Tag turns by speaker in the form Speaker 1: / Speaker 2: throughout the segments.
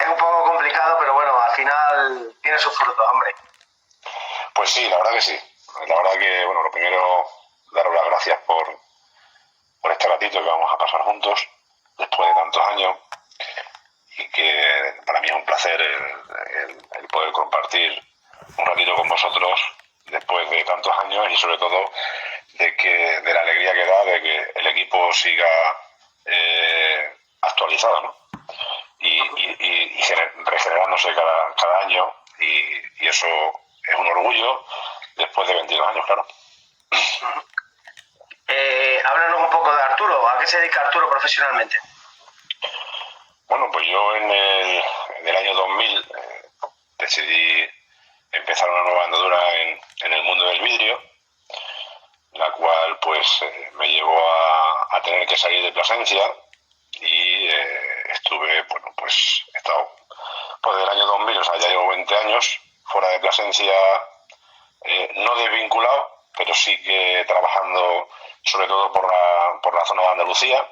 Speaker 1: Es un poco complicado, pero bueno, al final tiene sus frutos, hombre.
Speaker 2: Pues sí, la verdad que sí. La verdad que, bueno, lo primero, daros las gracias por este ratito que vamos a pasar juntos después de tantos años, y que para mí es un placer el poder compartir un ratito con vosotros después de tantos años, y sobre todo de la alegría que da de que el equipo siga actualizado, ¿no? Y regenerándose cada año, y eso es un orgullo después de 22 años, claro.
Speaker 1: Háblanos un poco de Arturo. ¿A qué se dedica Arturo profesionalmente?
Speaker 2: Bueno, pues yo en el año 2000 decidí empezar una nueva andadura en el mundo del vidrio, la cual pues me llevó a tener que salir de Plasencia, y estuve, bueno, pues he estado pues del año 2000, o sea, ya llevo 20 años fuera de Plasencia, no desvinculado, pero sí que trabajando sobre todo por la zona de Andalucía,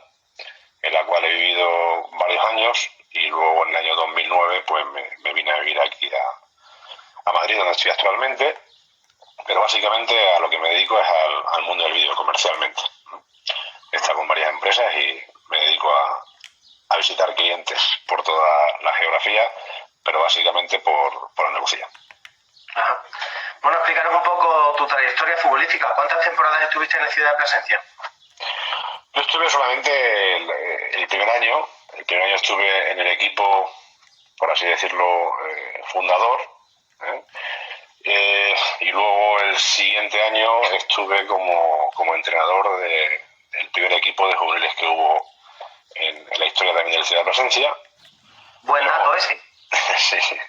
Speaker 2: en la cual he vivido varios años, y luego en el año 2009 pues me vine a vivir aquí a Madrid, donde estoy actualmente, pero básicamente a lo que me dedico es al mundo del vídeo comercialmente. He estado con varias empresas y me dedico a visitar clientes por toda la geografía, pero básicamente por Andalucía.
Speaker 1: Ajá. Bueno, explícanos un poco tu trayectoria futbolística. ¿Cuántas temporadas estuviste en la ciudad de Plasencia?
Speaker 2: Yo estuve solamente el primer año. El primer año estuve en el equipo, por así decirlo, fundador. Y luego el siguiente año estuve como entrenador del primer equipo de juveniles que hubo en la historia también de la ciudad de Plasencia.
Speaker 1: Buen dato ese.
Speaker 2: Sí.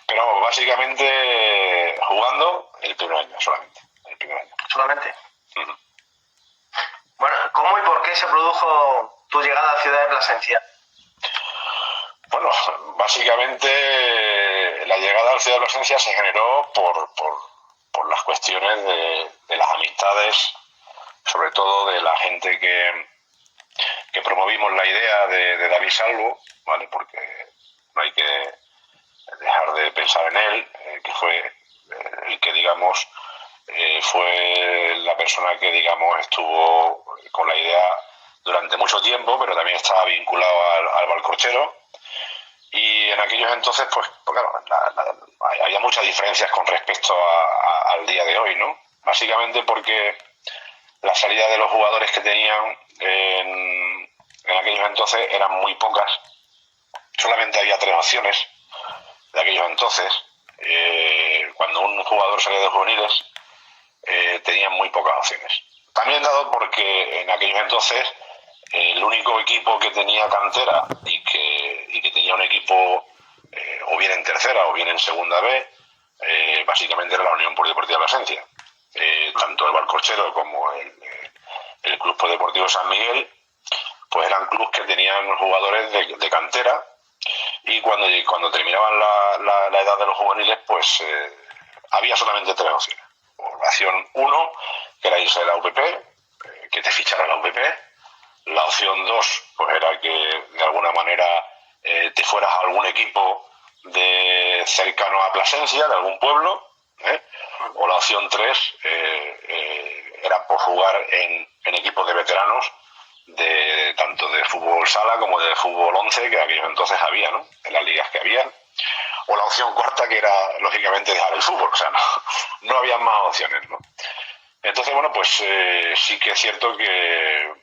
Speaker 2: Pero básicamente jugando el primer año solamente. El primer año.
Speaker 1: ¿Solamente? Bueno, ¿cómo y por qué se produjo tu llegada a la ciudad de Plasencia?
Speaker 2: Bueno, básicamente la llegada a la ciudad de Plasencia se generó por las cuestiones de las amistades, sobre todo de la gente que promovimos la idea de David Salvo, ¿vale? Porque no hay que dejar de pensar en él, que fue el que, digamos, fue la persona que, digamos, estuvo con la idea durante mucho tiempo, pero también estaba vinculado al Valcorchero. Y en aquellos entonces, pues claro, había muchas diferencias con respecto al día de hoy, ¿no? Básicamente porque la salida de los jugadores que tenían en aquellos entonces eran muy pocas. Solamente había 3 opciones de aquellos entonces. Cuando un jugador salía de juveniles, tenían muy pocas opciones. También dado porque en aquellos entonces el único equipo que tenía cantera y que tenía un equipo o bien en tercera o bien en segunda B, básicamente era la Unión Polideportiva Plasencia. Tanto el Valcorchero como el Club Polideportivo San Miguel, pues eran clubes que tenían jugadores de cantera, y cuando terminaban la edad de los juveniles, pues había solamente 3 opciones. La opción 1, que era irse de la UPP, que te fichara la UPP. La opción 2, pues era que de alguna manera te fueras a algún equipo cercano a Plasencia, de algún pueblo. O la opción 3 era por jugar en equipos de veteranos, tanto de fútbol sala como de fútbol 11, que aquellos entonces había, ¿no? En las ligas que había. O la opción cuarta, que era lógicamente dejar el fútbol, o sea, no había más opciones, ¿no? Entonces, bueno, pues sí que es cierto que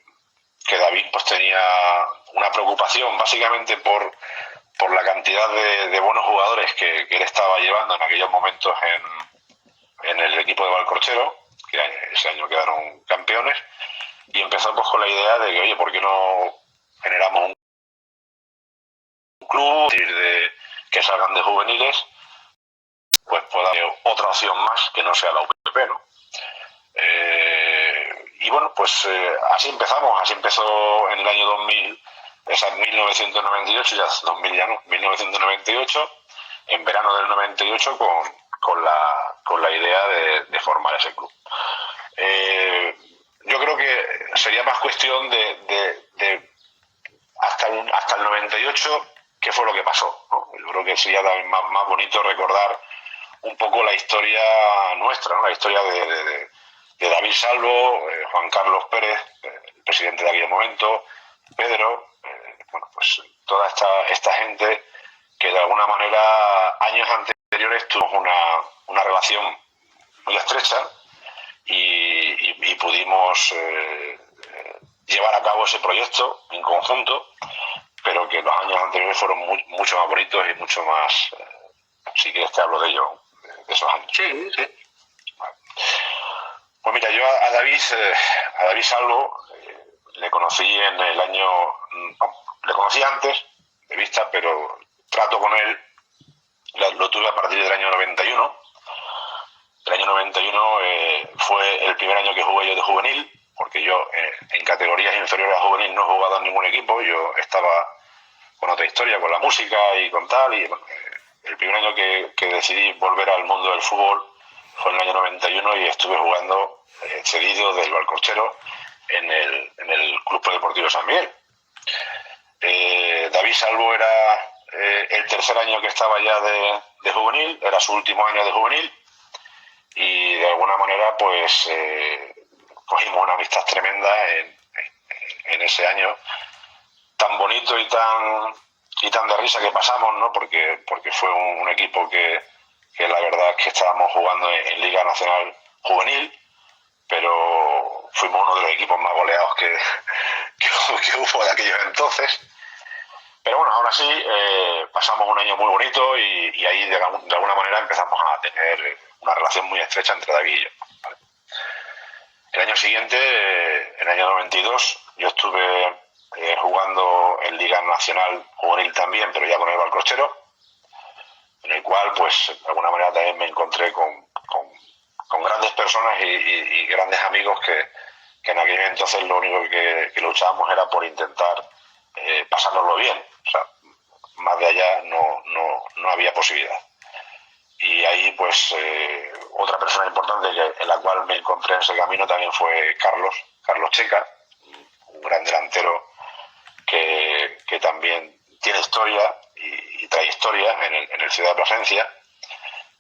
Speaker 2: David pues tenía una preocupación básicamente por la cantidad de buenos jugadores que él estaba llevando en aquellos momentos en el equipo de Valcorchero, que ese año quedaron campeones, y empezó pues con la idea de que, oye, ¿por qué no generamos un club que salgan de juveniles? Pues pueda haber otra opción más que no sea la UPP, ¿no? Y bueno, pues así empezamos, así empezó en el año 2000, esa 1998, ya 2000 ya no, 1998, en verano del 98, con la idea de formar ese club. Yo creo que sería más cuestión de hasta el 98 qué fue lo que pasó, ¿no? Yo creo que sería también más bonito recordar un poco la historia nuestra, ¿no? La historia de David Salvo, Juan Carlos Pérez, el presidente de aquel momento, Pedro, bueno, pues toda esta gente que de alguna manera años anteriores tuvimos una relación muy estrecha y pudimos llevar a cabo ese proyecto en conjunto, pero que los años anteriores fueron mucho más bonitos y mucho más, si quieres te hablo de ello, de esos años.
Speaker 1: Sí, sí.
Speaker 2: Vale. Pues mira, yo a David Salvo le conocí en el año, no, le conocí antes de vista, pero trato con él lo tuve a partir del año 91. El año 91 fue el primer año que jugué yo de juvenil, porque yo en categorías inferiores a juvenil no he jugado en ningún equipo, yo estaba con otra historia, con la música y con tal, y bueno, el primer año que decidí volver al mundo del fútbol fue en el año 91 y estuve jugando cedido del Valcorchero en el Club Deportivo San Miguel. David Salvo era el tercer año que estaba ya de juvenil, era su último año de juvenil, y de alguna manera pues cogimos una amistad tremenda en ese año tan bonito y tan de risa que pasamos, ¿no? Porque fue un equipo que la verdad es que estábamos jugando en Liga Nacional Juvenil, pero fuimos uno de los equipos más goleados que hubo de aquellos entonces. Pero bueno, aún así pasamos un año muy bonito y ahí de alguna manera empezamos a tener una relación muy estrecha entre David y yo, ¿vale? El año siguiente, en el año 92, yo estuve jugando en Liga Nacional Juvenil también, pero ya con el Valcorchero, en el cual pues de alguna manera también me encontré con grandes personas y grandes amigos que en aquel entonces lo único que luchábamos era por intentar pasárnoslo bien. O sea, más de allá no había posibilidad. Y ahí pues otra persona importante en la cual me encontré en ese camino también fue Carlos Checa, un gran delantero que también tiene historia y trayectoria en el Ciudad de Plasencia,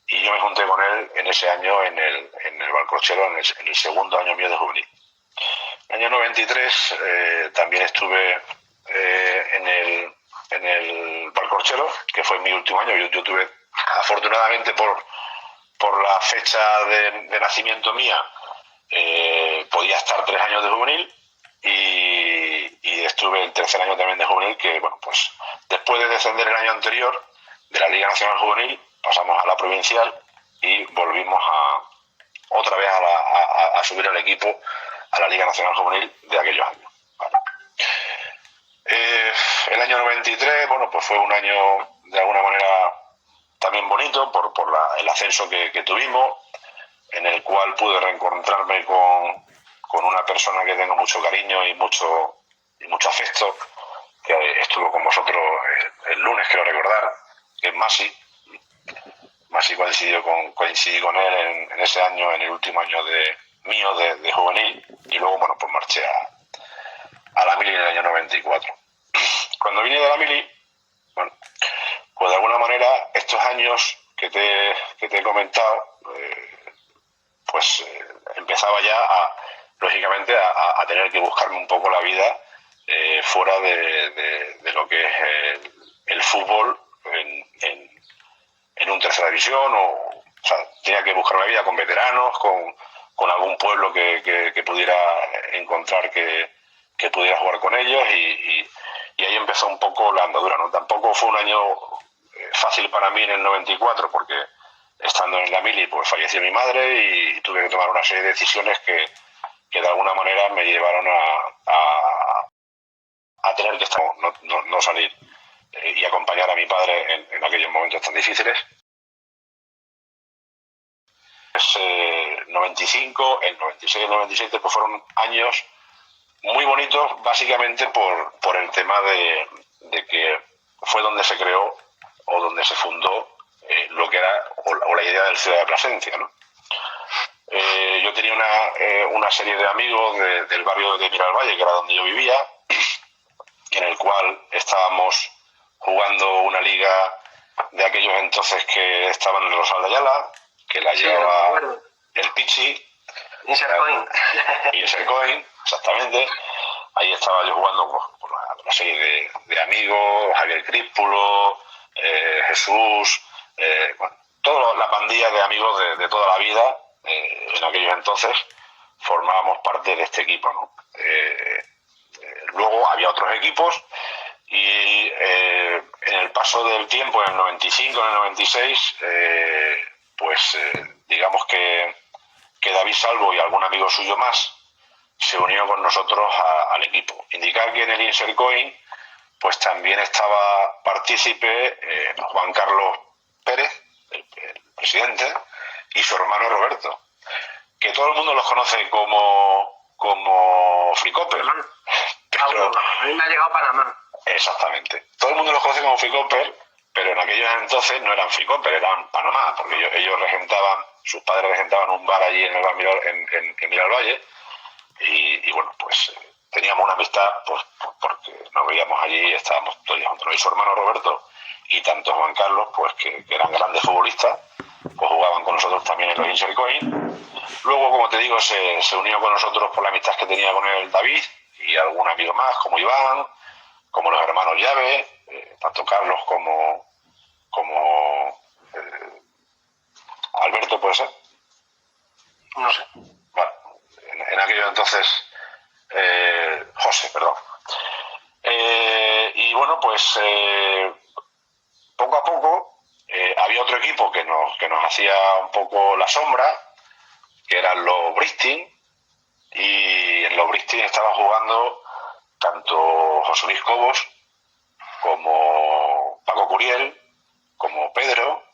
Speaker 2: y yo me junté con él en ese año en el Valcorchero, en el segundo año mío de juvenil. En el año 93 también estuve en el Valcorchero, que fue mi último año. Yo tuve, afortunadamente por la fecha de nacimiento mía, podía estar 3 años de juvenil, y estuve el tercer año también de juvenil, que bueno, pues después de descender el año anterior de la Liga Nacional Juvenil pasamos a la provincial y volvimos otra vez a subir al equipo a la Liga Nacional Juvenil de aquellos años, ¿vale? El año 93, bueno, pues fue un año de alguna manera también bonito por el ascenso que tuvimos, en el cual pude reencontrarme con una persona que tengo mucho cariño y mucho afecto, que estuvo con vosotros el lunes, quiero recordar, que es Masi. Masi coincidí con él en ese año, en el último año mío de juvenil, y luego, bueno, pues marché a la Mili en el año 94. Cuando vine de la Mili, bueno, pues de alguna manera estos años que te he comentado, pues empezaba ya lógicamente a tener que buscarme un poco la vida fuera de lo que es el fútbol en un tercera división, o sea, tenía que buscar una vida con veteranos, con algún pueblo que pudiera encontrar que pudiera jugar con ellos, y ahí empezó un poco la andadura, ¿no? Tampoco fue un año fácil para mí en el 94, porque estando en la Mili pues falleció mi madre y tuve que tomar una serie de decisiones que de alguna manera me llevaron a tener que estar, no salir y acompañar a mi padre en aquellos momentos tan difíciles. El 95, el 96 y el 97 pues fueron años muy bonitos, básicamente por el tema de que fue donde se creó o donde se fundó lo que era o la idea del Ciudad de Plasencia, ¿no? Yo tenía una serie de amigos del barrio de Miralvalle, que era donde yo vivía, en el cual estábamos jugando una liga de aquellos entonces que estaban en el Rosal de Ayala, que la
Speaker 1: Sí,
Speaker 2: llevaba
Speaker 1: recuerdo.
Speaker 2: el Pichi.
Speaker 1: Insercoin.
Speaker 2: Y ese coin, exactamente. Ahí estaba yo jugando con una serie de amigos, Javier Críspulo, Jesús, bueno, toda la pandilla de amigos de toda la vida, en aquellos entonces formábamos parte de este equipo, ¿no? Luego había otros equipos y en el paso del tiempo, en el 95, en el 96, digamos que David Salvo y algún amigo suyo más se unió con nosotros al equipo. Indicar que en el Insercoin pues también estaba partícipe Juan Carlos Pérez, el presidente, y su hermano Roberto, que todo el mundo los conoce como Fricoper.
Speaker 1: Pero a mí me ha llegado Panamá.
Speaker 2: Exactamente. Todo el mundo los conoce como Fricoper, pero en aquellos entonces no eran Fricoper, eran Panamá, porque ellos regentaban, sus padres regentaban un bar allí en el en Miralvalle, y bueno, pues teníamos una amistad, pues porque nos veíamos allí y estábamos todos juntos. Y su hermano Roberto y tanto Juan Carlos, pues que eran grandes futbolistas, pues jugaban con nosotros también en los Insercoin. Luego, como te digo, se unió con nosotros por la amistad que tenía con el David y algún amigo más, como Iván, como los hermanos Llave, tanto Carlos como Alberto, puede ser.
Speaker 1: No sé.
Speaker 2: Bueno, en aquello entonces, José, perdón. Y bueno, pues poco a poco había otro equipo que nos hacía un poco la sombra, que eran los Bristol, y en los Bristol estaban jugando tanto José Luis Cobos como Paco Curiel, como Pedro,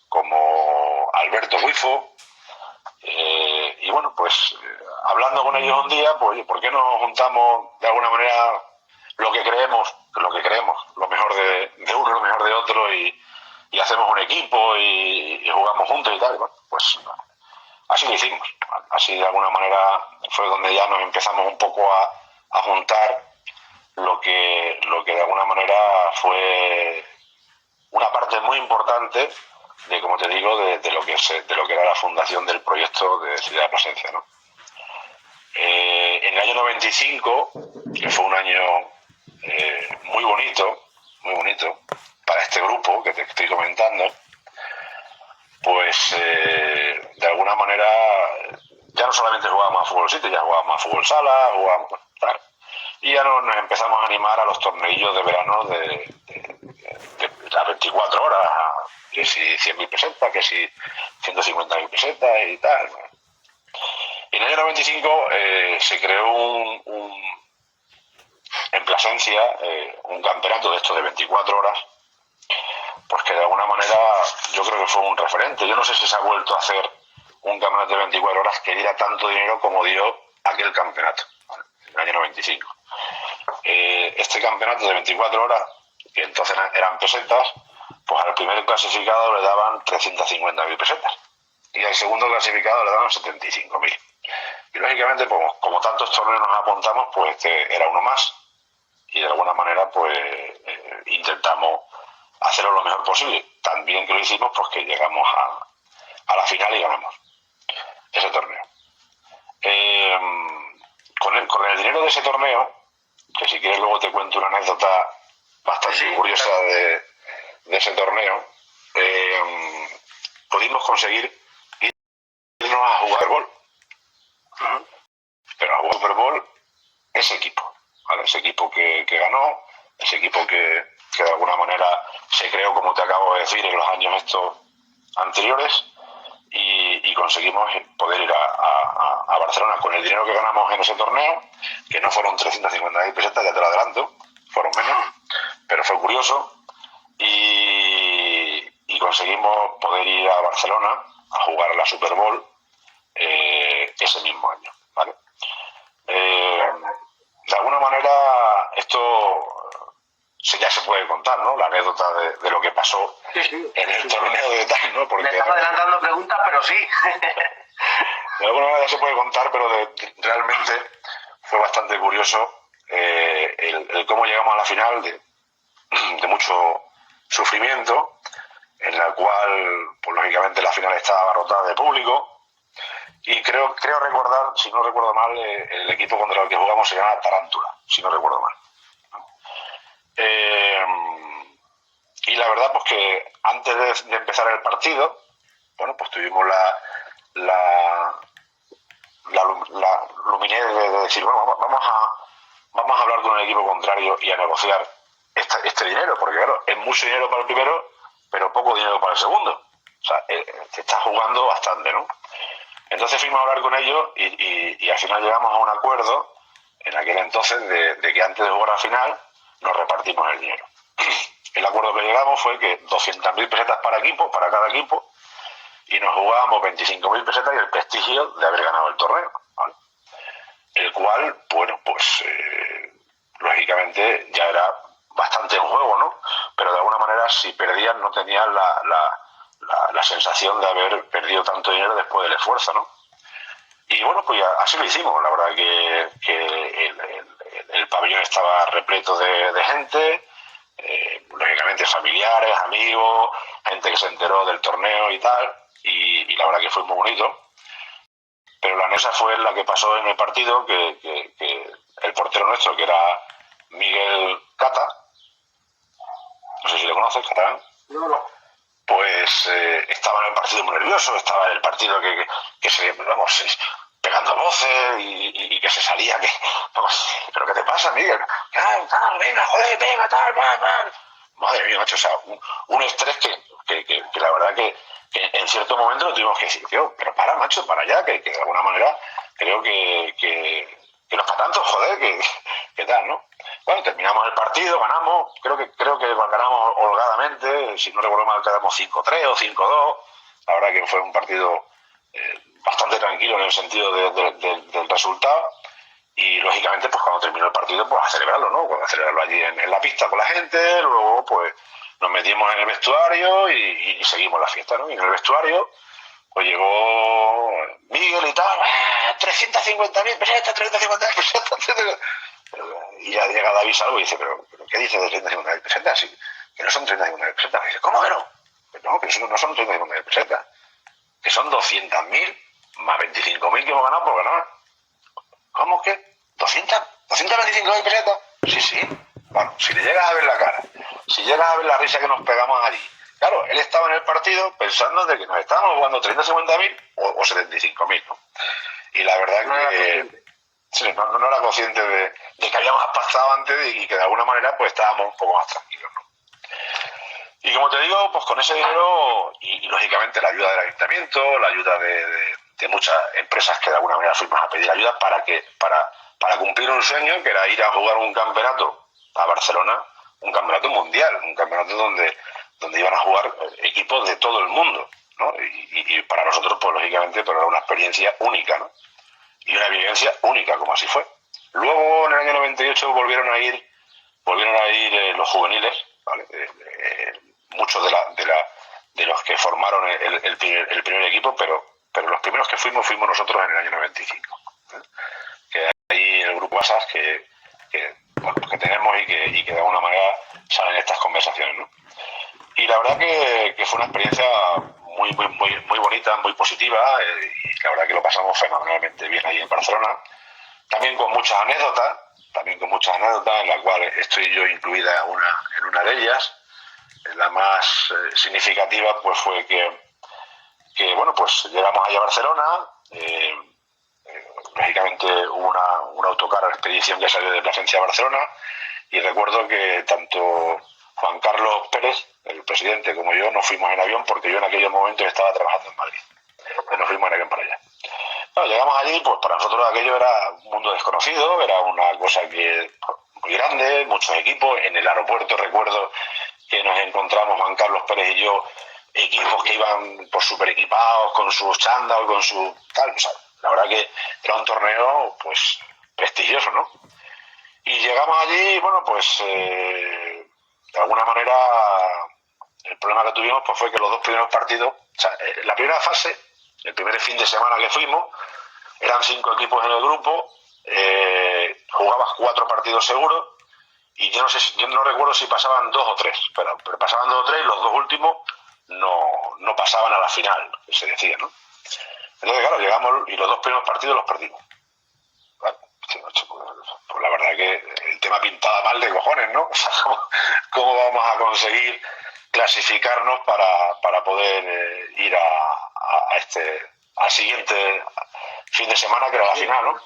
Speaker 2: como Alberto Ruifo. Y bueno, pues hablando con ellos un día, pues ¿por qué no juntamos de alguna manera lo que creemos, lo mejor de uno, lo mejor de otro, y hacemos un equipo y jugamos juntos y tal? Bueno, pues así lo hicimos. Así de alguna manera fue donde ya nos empezamos un poco a juntar lo que de alguna manera fue una parte muy importante de, como te digo, de lo que era la fundación del proyecto de Ciudad de Plasencia, ¿no? En el año 95, que fue un año muy bonito para este grupo que te estoy comentando, pues de alguna manera ya no solamente jugábamos a fútbol sitio, ya jugábamos a fútbol sala, jugábamos tal, y ya nos empezamos a animar a los torneillos de verano de las 24 horas, que si 100.000 pesetas, que si 150.000 pesetas y tal. Y en el año 95 se creó en Plasencia un campeonato de estos de 24 horas, pues que de alguna manera yo creo que fue un referente. Yo no sé si se ha vuelto a hacer un campeonato de 24 horas que diera tanto dinero como dio aquel campeonato, en el año 95. Este campeonato de 24 horas, que entonces eran pesetas, pues al primer clasificado le daban 350.000 pesetas y al segundo clasificado le daban 75.000. Y lógicamente, pues, como tantos torneos nos apuntamos, pues este era uno más, y de alguna manera pues intentamos hacerlo lo mejor posible. Tan bien que lo hicimos, pues que llegamos a la final y ganamos ese torneo. Con el dinero de ese torneo, que si quieres luego te cuento una anécdota bastante curiosa de ese torneo, pudimos conseguir irnos a jugar gol. Pero a jugar Super Bowl ese equipo, ¿vale? Ese equipo que ganó, ese equipo que de alguna manera se creó, como te acabo de decir, en los años estos anteriores, y conseguimos poder ir a Barcelona con el dinero que ganamos en ese torneo, que no fueron 350.000 pesetas, ya te lo adelanto, fueron menos, pero fue curioso, y conseguimos poder ir a Barcelona a jugar a la Super Bowl ese mismo año, ¿vale? De alguna manera esto ya se puede contar, ¿no? La anécdota de lo que pasó en el torneo de tal, ¿no? Porque
Speaker 1: me estás adelantando preguntas, pero sí.
Speaker 2: De alguna manera se puede contar, pero realmente fue bastante curioso el cómo llegamos a la final de mucho sufrimiento, en la cual, pues lógicamente la final estaba abarrotada de público, y creo recordar, si no recuerdo mal, el equipo contra el que jugamos se llama Tarántula, si no recuerdo mal. Y la verdad, pues que antes de empezar el partido, bueno, pues tuvimos la luminez de decir, bueno, vamos a hablar con el equipo contrario y a negociar este dinero, porque claro, es mucho dinero para el primero, pero poco dinero para el segundo. O sea, te está jugando bastante, ¿no? Entonces fuimos a hablar con ellos y al final llegamos a un acuerdo en aquel entonces de que antes de jugar a la final nos repartimos el dinero. El acuerdo que llegamos fue que 200.000 pesetas para cada equipo, y nos jugábamos 25.000 pesetas y el prestigio de haber ganado el torneo, ¿vale? El cual, bueno, pues lógicamente ya era bastante en juego, ¿no? Pero de alguna manera, si perdían, no tenían la sensación de haber perdido tanto dinero después del esfuerzo, ¿no? Y bueno, pues así lo hicimos. La verdad que el pabellón estaba repleto de gente, lógicamente familiares, amigos, gente que se enteró del torneo y tal, y la verdad que fue muy bonito. Pero la anécdota fue la que pasó en el partido, que el portero nuestro, que era Miguel Cata, no sé si lo conoces, Catalán.
Speaker 1: No.
Speaker 2: Pues estaba en el partido muy nervioso, estaba en el partido que se, vamos, pegando voces y que se salía, vamos, ¿pero qué te pasa, Miguel? Venga, joder, venga, tal. Madre mía, macho, o sea, un estrés que la verdad que en cierto momento lo tuvimos que decir, tío, pero para, macho, para allá, que de alguna manera creo que no es para tanto, joder, que tal, ¿no? Bueno, terminamos el partido, ganamos, creo que ganamos holgadamente, si no recuerdo mal quedamos 5-3 o 5-2, la verdad que fue un partido bastante tranquilo en el sentido del resultado, y lógicamente pues cuando terminó el partido pues a celebrarlo, ¿no? Pues a celebrarlo allí en la pista con la gente, luego pues nos metimos en el vestuario y seguimos la fiesta, ¿no? Y en el vestuario pues llegó Miguel y tal, 350.000 pesetas, 350.000 pesetas, y ya llega David Salvo y dice, pero ¿qué dices de 350.000 pesetas? Sí, que no son 30.000 pesetas. Y dice, ¿cómo que no? Pues no, que eso no son 30.000 pesetas, que son 200.000 más 25.000 que hemos ganado por ganar. ¿Cómo que? ¿225.000 pesetas? Sí. Bueno, si le llegas a ver la cara, si llegas a ver la risa que nos pegamos allí. Claro, él estaba en el partido pensando de que nos estábamos jugando 30.000 o 75.000, ¿no? Y la verdad no era consciente de que habíamos pasado antes y que de alguna manera pues estábamos un poco más tranquilos, ¿no? Y como te digo, pues con ese dinero y lógicamente la ayuda del ayuntamiento, la ayuda de muchas empresas que de alguna manera fuimos a pedir ayuda para cumplir un sueño, que era ir a jugar un campeonato a Barcelona, un campeonato mundial, un campeonato donde iban a jugar equipos de todo el mundo, ¿no? Y para nosotros, pues lógicamente, pero era una experiencia única, ¿no? Y una vivencia única, como así fue. Luego, en el año 98, volvieron a ir los juveniles, ¿vale? Muchos de los que formaron el primer equipo, pero los primeros que fuimos nosotros en el año 95. Que hay el grupo ASAS que tenemos y que de alguna manera salen estas conversaciones, ¿no? Y la verdad que fue una experiencia muy bonita, muy positiva, y la verdad que lo pasamos fenomenalmente bien ahí en Barcelona, también con muchas anécdotas, en la cual estoy yo incluida en una de ellas. La más significativa pues fue que bueno, pues llegamos allá a Barcelona, lógicamente hubo un autocar a la expedición que salió de Plasencia a Barcelona, y recuerdo que tanto Juan Carlos Pérez, el presidente, como yo nos fuimos en avión, porque yo en aquel momento estaba trabajando en Madrid. Entonces nos fuimos en avión para allá. Bueno, llegamos allí, pues para nosotros aquello era un mundo desconocido, era una cosa muy grande, muchos equipos. En el aeropuerto recuerdo que nos encontramos Juan Carlos Pérez y yo, equipos que iban por super equipados, con sus chándal, con su tal. O sea, la verdad que era un torneo pues prestigioso, ¿no? Y llegamos allí, bueno, pues de alguna manera el problema que tuvimos pues fue que los dos primeros partidos, o sea, la primera fase, el primer fin de semana que fuimos, eran 5 equipos en el grupo, jugabas 4 partidos seguros, y yo no sé, yo no recuerdo si pasaban 2 o 3, pero pasaban 2 o 3 y los 2 últimos no pasaban a la final, que se decía, ¿no? Entonces, claro, llegamos y los 2 primeros partidos los perdimos. Claro, pues la verdad que el tema pintaba mal de cojones, ¿no? O sea, ¿cómo vamos a conseguir clasificarnos para poder ir al siguiente fin de semana, que era la final, ¿no?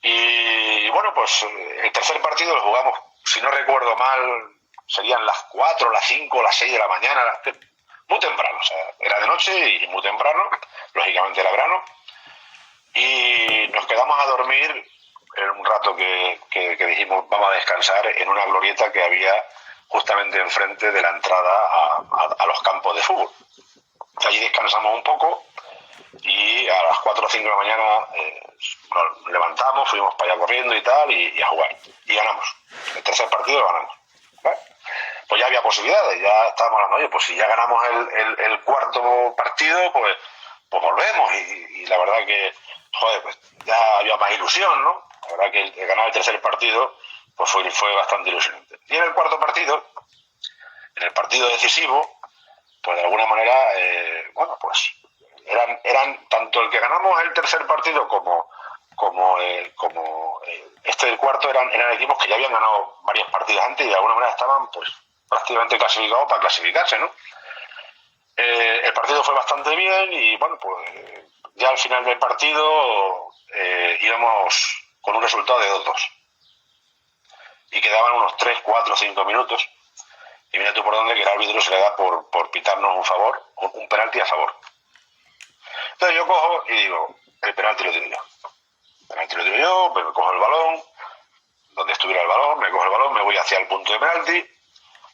Speaker 2: Y bueno, pues el tercer partido lo jugamos, si no recuerdo mal, serían las 4, las 5, las 6 de la mañana, muy temprano, o sea, era de noche y muy temprano, lógicamente era verano, y nos quedamos a dormir en un rato que dijimos vamos a descansar en una glorieta que había justamente enfrente de la entrada a los campos de fútbol. Allí descansamos un poco y a las 4 o 5 de la mañana nos levantamos, fuimos para allá corriendo y tal, y a jugar. Y ganamos. El tercer partido lo ganamos. ¿Vale? Pues ya había posibilidades, ya estábamos hablando, oye, pues si ya ganamos el cuarto partido, pues volvemos. Y la verdad que, joder, pues ya había más ilusión, ¿no? La verdad que el ganar el tercer partido pues fue bastante ilusionante. Y en el cuarto partido, en el partido decisivo, pues de alguna manera, bueno, pues eran tanto el que ganamos el tercer partido como este del cuarto eran equipos que ya habían ganado varios partidos antes y de alguna manera estaban pues prácticamente clasificados para clasificarse, ¿no? El partido fue bastante bien y bueno, pues ya al final del partido íbamos con un resultado de 2-2 y quedaban unos 3, 4, 5 minutos y mira tú por dónde que el árbitro se le da por pitarnos un favor, un penalti a favor. Entonces yo cojo y digo, el penalti lo tiro yo. El penalti lo tiro yo, pues me cojo el balón, donde estuviera el balón, me cojo el balón, me voy hacia el punto de penalti,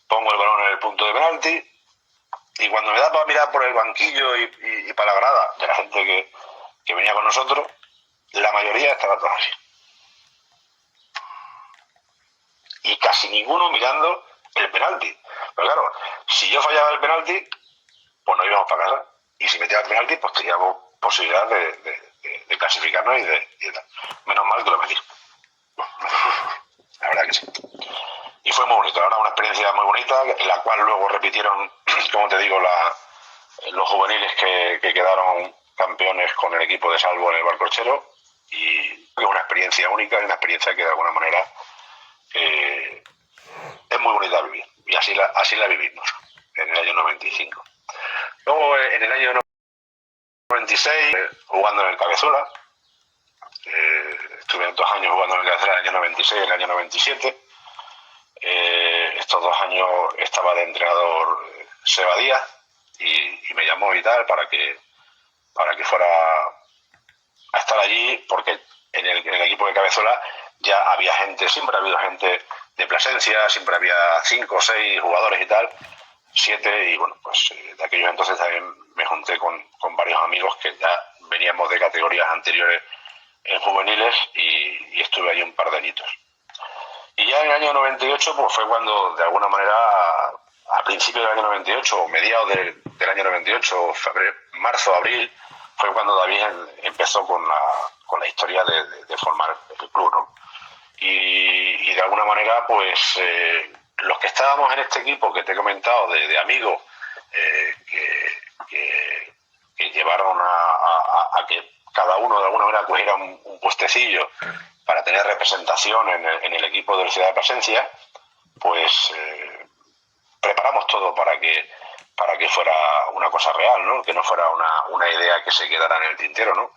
Speaker 2: pongo el balón en el punto de penalti y cuando me da para mirar por el banquillo y para la grada de la gente que venía con nosotros, la mayoría estaba toda así. Y casi ninguno mirando el penalti. Pero claro, si yo fallaba el penalti, pues nos íbamos para casa. Y si metía el penalti, pues teníamos posibilidad de clasificarnos y de tal. Menos mal que lo metí. La verdad que sí. Y fue muy bonito, la verdad, una experiencia muy bonita, en la cual luego repitieron, como te digo, los juveniles que quedaron campeones con el equipo de Salvo en el Barcochero. Y es una experiencia única y una experiencia que de alguna manera es muy bonita vivir. Y así la vivimos en el año 95. Luego, en el año 96, jugando en el Cabezuela, estuve 2 años jugando en el Cabezuela, en el año 96 y el año 97. Estos 2 años estaba de entrenador Seba Díaz y me llamó y tal para que fuera a estar allí, porque en el equipo de Cabezuela ya había gente, siempre ha habido gente de Plasencia, siempre había 5 o 6 jugadores y tal, 7, y bueno, pues de aquellos entonces también me junté con varios amigos que ya veníamos de categorías anteriores en juveniles y estuve allí un par de añitos. Y ya en el año 98 pues fue cuando de alguna manera a principios del año 98 o mediados del año 98, febrero, marzo, abril, fue cuando David empezó con la historia de formar el club, ¿no? Y de alguna manera pues los que estábamos en este equipo que te he comentado de amigos que llevaron a que cada uno de alguna manera cogiera un puestecillo para tener representación en el equipo de la ciudad de Plasencia, pues preparamos todo para que fuera una cosa real, ¿no? Que no fuera una idea que se quedara en el tintero, ¿no?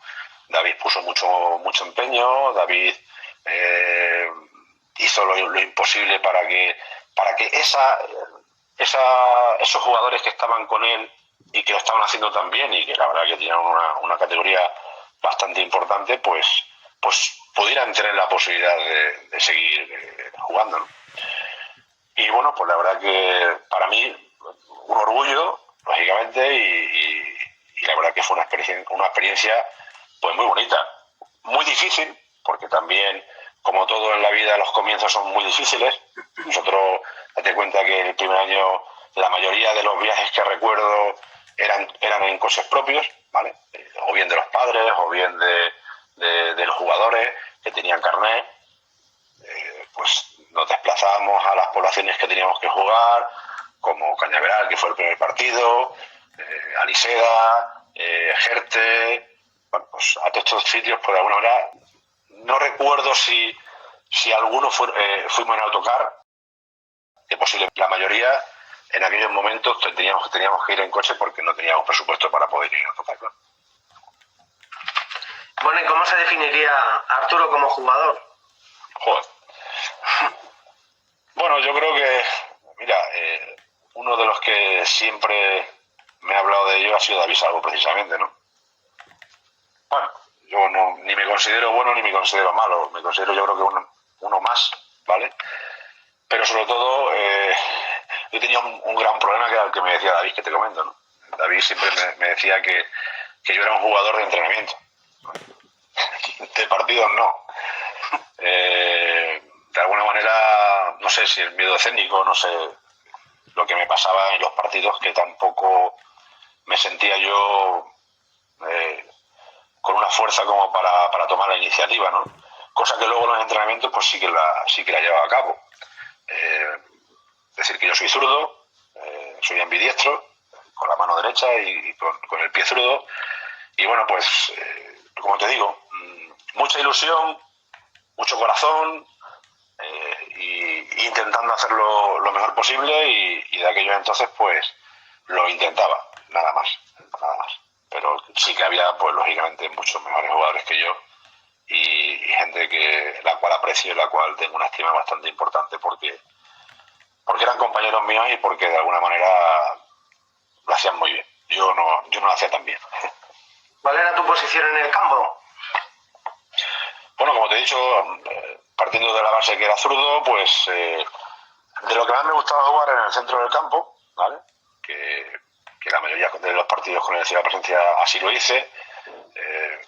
Speaker 2: David puso mucho empeño, David hizo lo imposible para que esos jugadores que estaban con él y que lo estaban haciendo tan bien y que la verdad que tenían una categoría bastante importante, pues pudieran tener la posibilidad de seguir jugando, ¿no? Y bueno, pues la verdad que para mí un orgullo, lógicamente, y la verdad que fue una experiencia pues muy bonita, muy difícil, porque también, como todo en la vida, los comienzos son muy difíciles. Nosotros, date cuenta que el primer año la mayoría de los viajes que recuerdo eran en coches propios, ¿vale? O bien de los padres, o bien de los jugadores que tenían carnet. Pues nos desplazábamos a las poblaciones que teníamos que jugar, como Cañaveral, que fue el primer partido, Aliseda, Jerte, bueno, pues a todos estos sitios, por alguna manera, no recuerdo si algunos fuimos en autocar, que posible la mayoría, en aquellos momentos teníamos que ir en coche porque no teníamos presupuesto para poder ir en autocar, ¿no?
Speaker 1: Bueno, ¿y cómo se definiría Arturo como jugador?
Speaker 2: Joder. Bueno, yo creo que, mira, uno de los que siempre me ha hablado de ello ha sido David Salvo, precisamente, ¿no? Bueno, yo ni me considero bueno ni me considero malo, me considero yo creo que uno más, ¿vale? Pero sobre todo, yo tenía un gran problema que era el que me decía David, que te comento, ¿no? David siempre me decía que yo era un jugador de entrenamiento. De partidos no. De alguna manera, no sé si el miedo escénico, no sé lo que me pasaba en los partidos, que tampoco me sentía yo con una fuerza como para tomar la iniciativa, ¿no? Cosa que luego en los entrenamientos pues sí que la llevaba a cabo. Decir que yo soy zurdo, soy ambidiestro, con la mano derecha y con el pie zurdo. Y bueno, pues, como te digo, mucha ilusión, mucho corazón, y intentando hacerlo lo mejor posible, y de aquellos entonces pues lo intentaba, nada más. Pero sí que había, pues lógicamente, muchos mejores jugadores que yo, y gente la cual aprecio y la cual tengo una estima bastante importante porque eran compañeros míos y porque de alguna manera lo hacían muy bien. Yo no lo hacía tan bien.
Speaker 1: ¿Cuál era tu posición en el campo?
Speaker 2: Bueno, como te he dicho, partiendo de la base que era zurdo, pues de lo que más me gustaba jugar en el centro del campo, ¿vale? Que la mayoría de los partidos con el Ciudad Presencia así lo hice.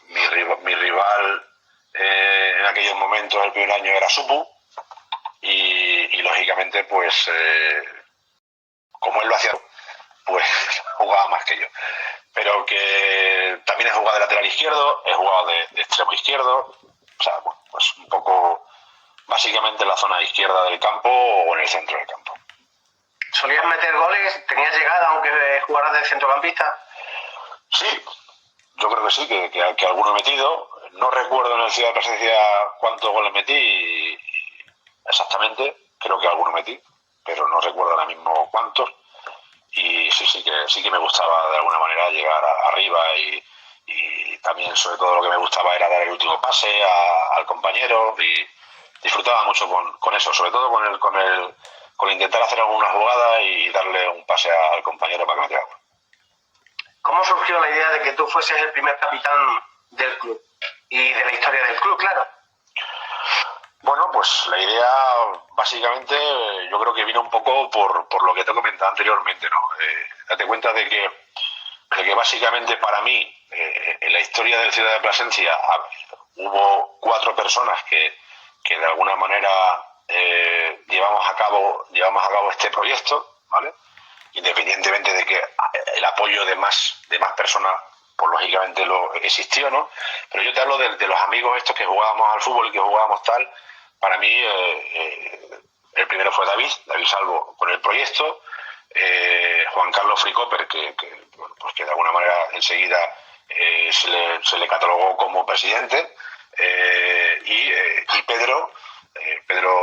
Speaker 2: Mi rival en aquellos momentos, el primer año, era Supu, y lógicamente, pues como él lo hacía, pues jugaba más que yo. Pero que también he jugado de lateral izquierdo, he jugado de extremo izquierdo, o sea, bueno, pues un poco básicamente en la zona izquierda del campo o en el centro del campo.
Speaker 1: ¿Solías meter goles? ¿Tenías llegada aunque jugaras de centrocampista?
Speaker 2: Sí, yo creo que sí, que alguno he metido. No recuerdo en el Ciudad de Presencia cuántos goles metí exactamente, creo que alguno metí, pero no recuerdo ahora mismo cuántos. Y sí que me gustaba de alguna manera llegar arriba, y también, sobre todo, lo que me gustaba era dar el último pase al compañero, y disfrutaba mucho con eso, sobre todo con intentar hacer alguna jugada y darle un pase al compañero para que metiera gol.
Speaker 1: ¿Cómo surgió la idea de que tú fueses el primer capitán del club y de la historia del club, claro?
Speaker 2: Bueno, pues la idea básicamente yo creo que vino un poco por lo que te he comentado anteriormente, ¿no? Date cuenta de que básicamente para mí, en la historia del Ciudad de Plasencia, hubo 4 personas que de alguna manera llevamos a cabo este proyecto, ¿vale? Independientemente de que el apoyo de más personas, pues lógicamente lo existió, ¿no? Pero yo te hablo de los amigos estos que jugábamos al fútbol y que jugábamos tal. Para mí, el primero fue David Salvo con el proyecto, Juan Carlos Fricoper, bueno, pues que de alguna manera enseguida se le catalogó como presidente, y Pedro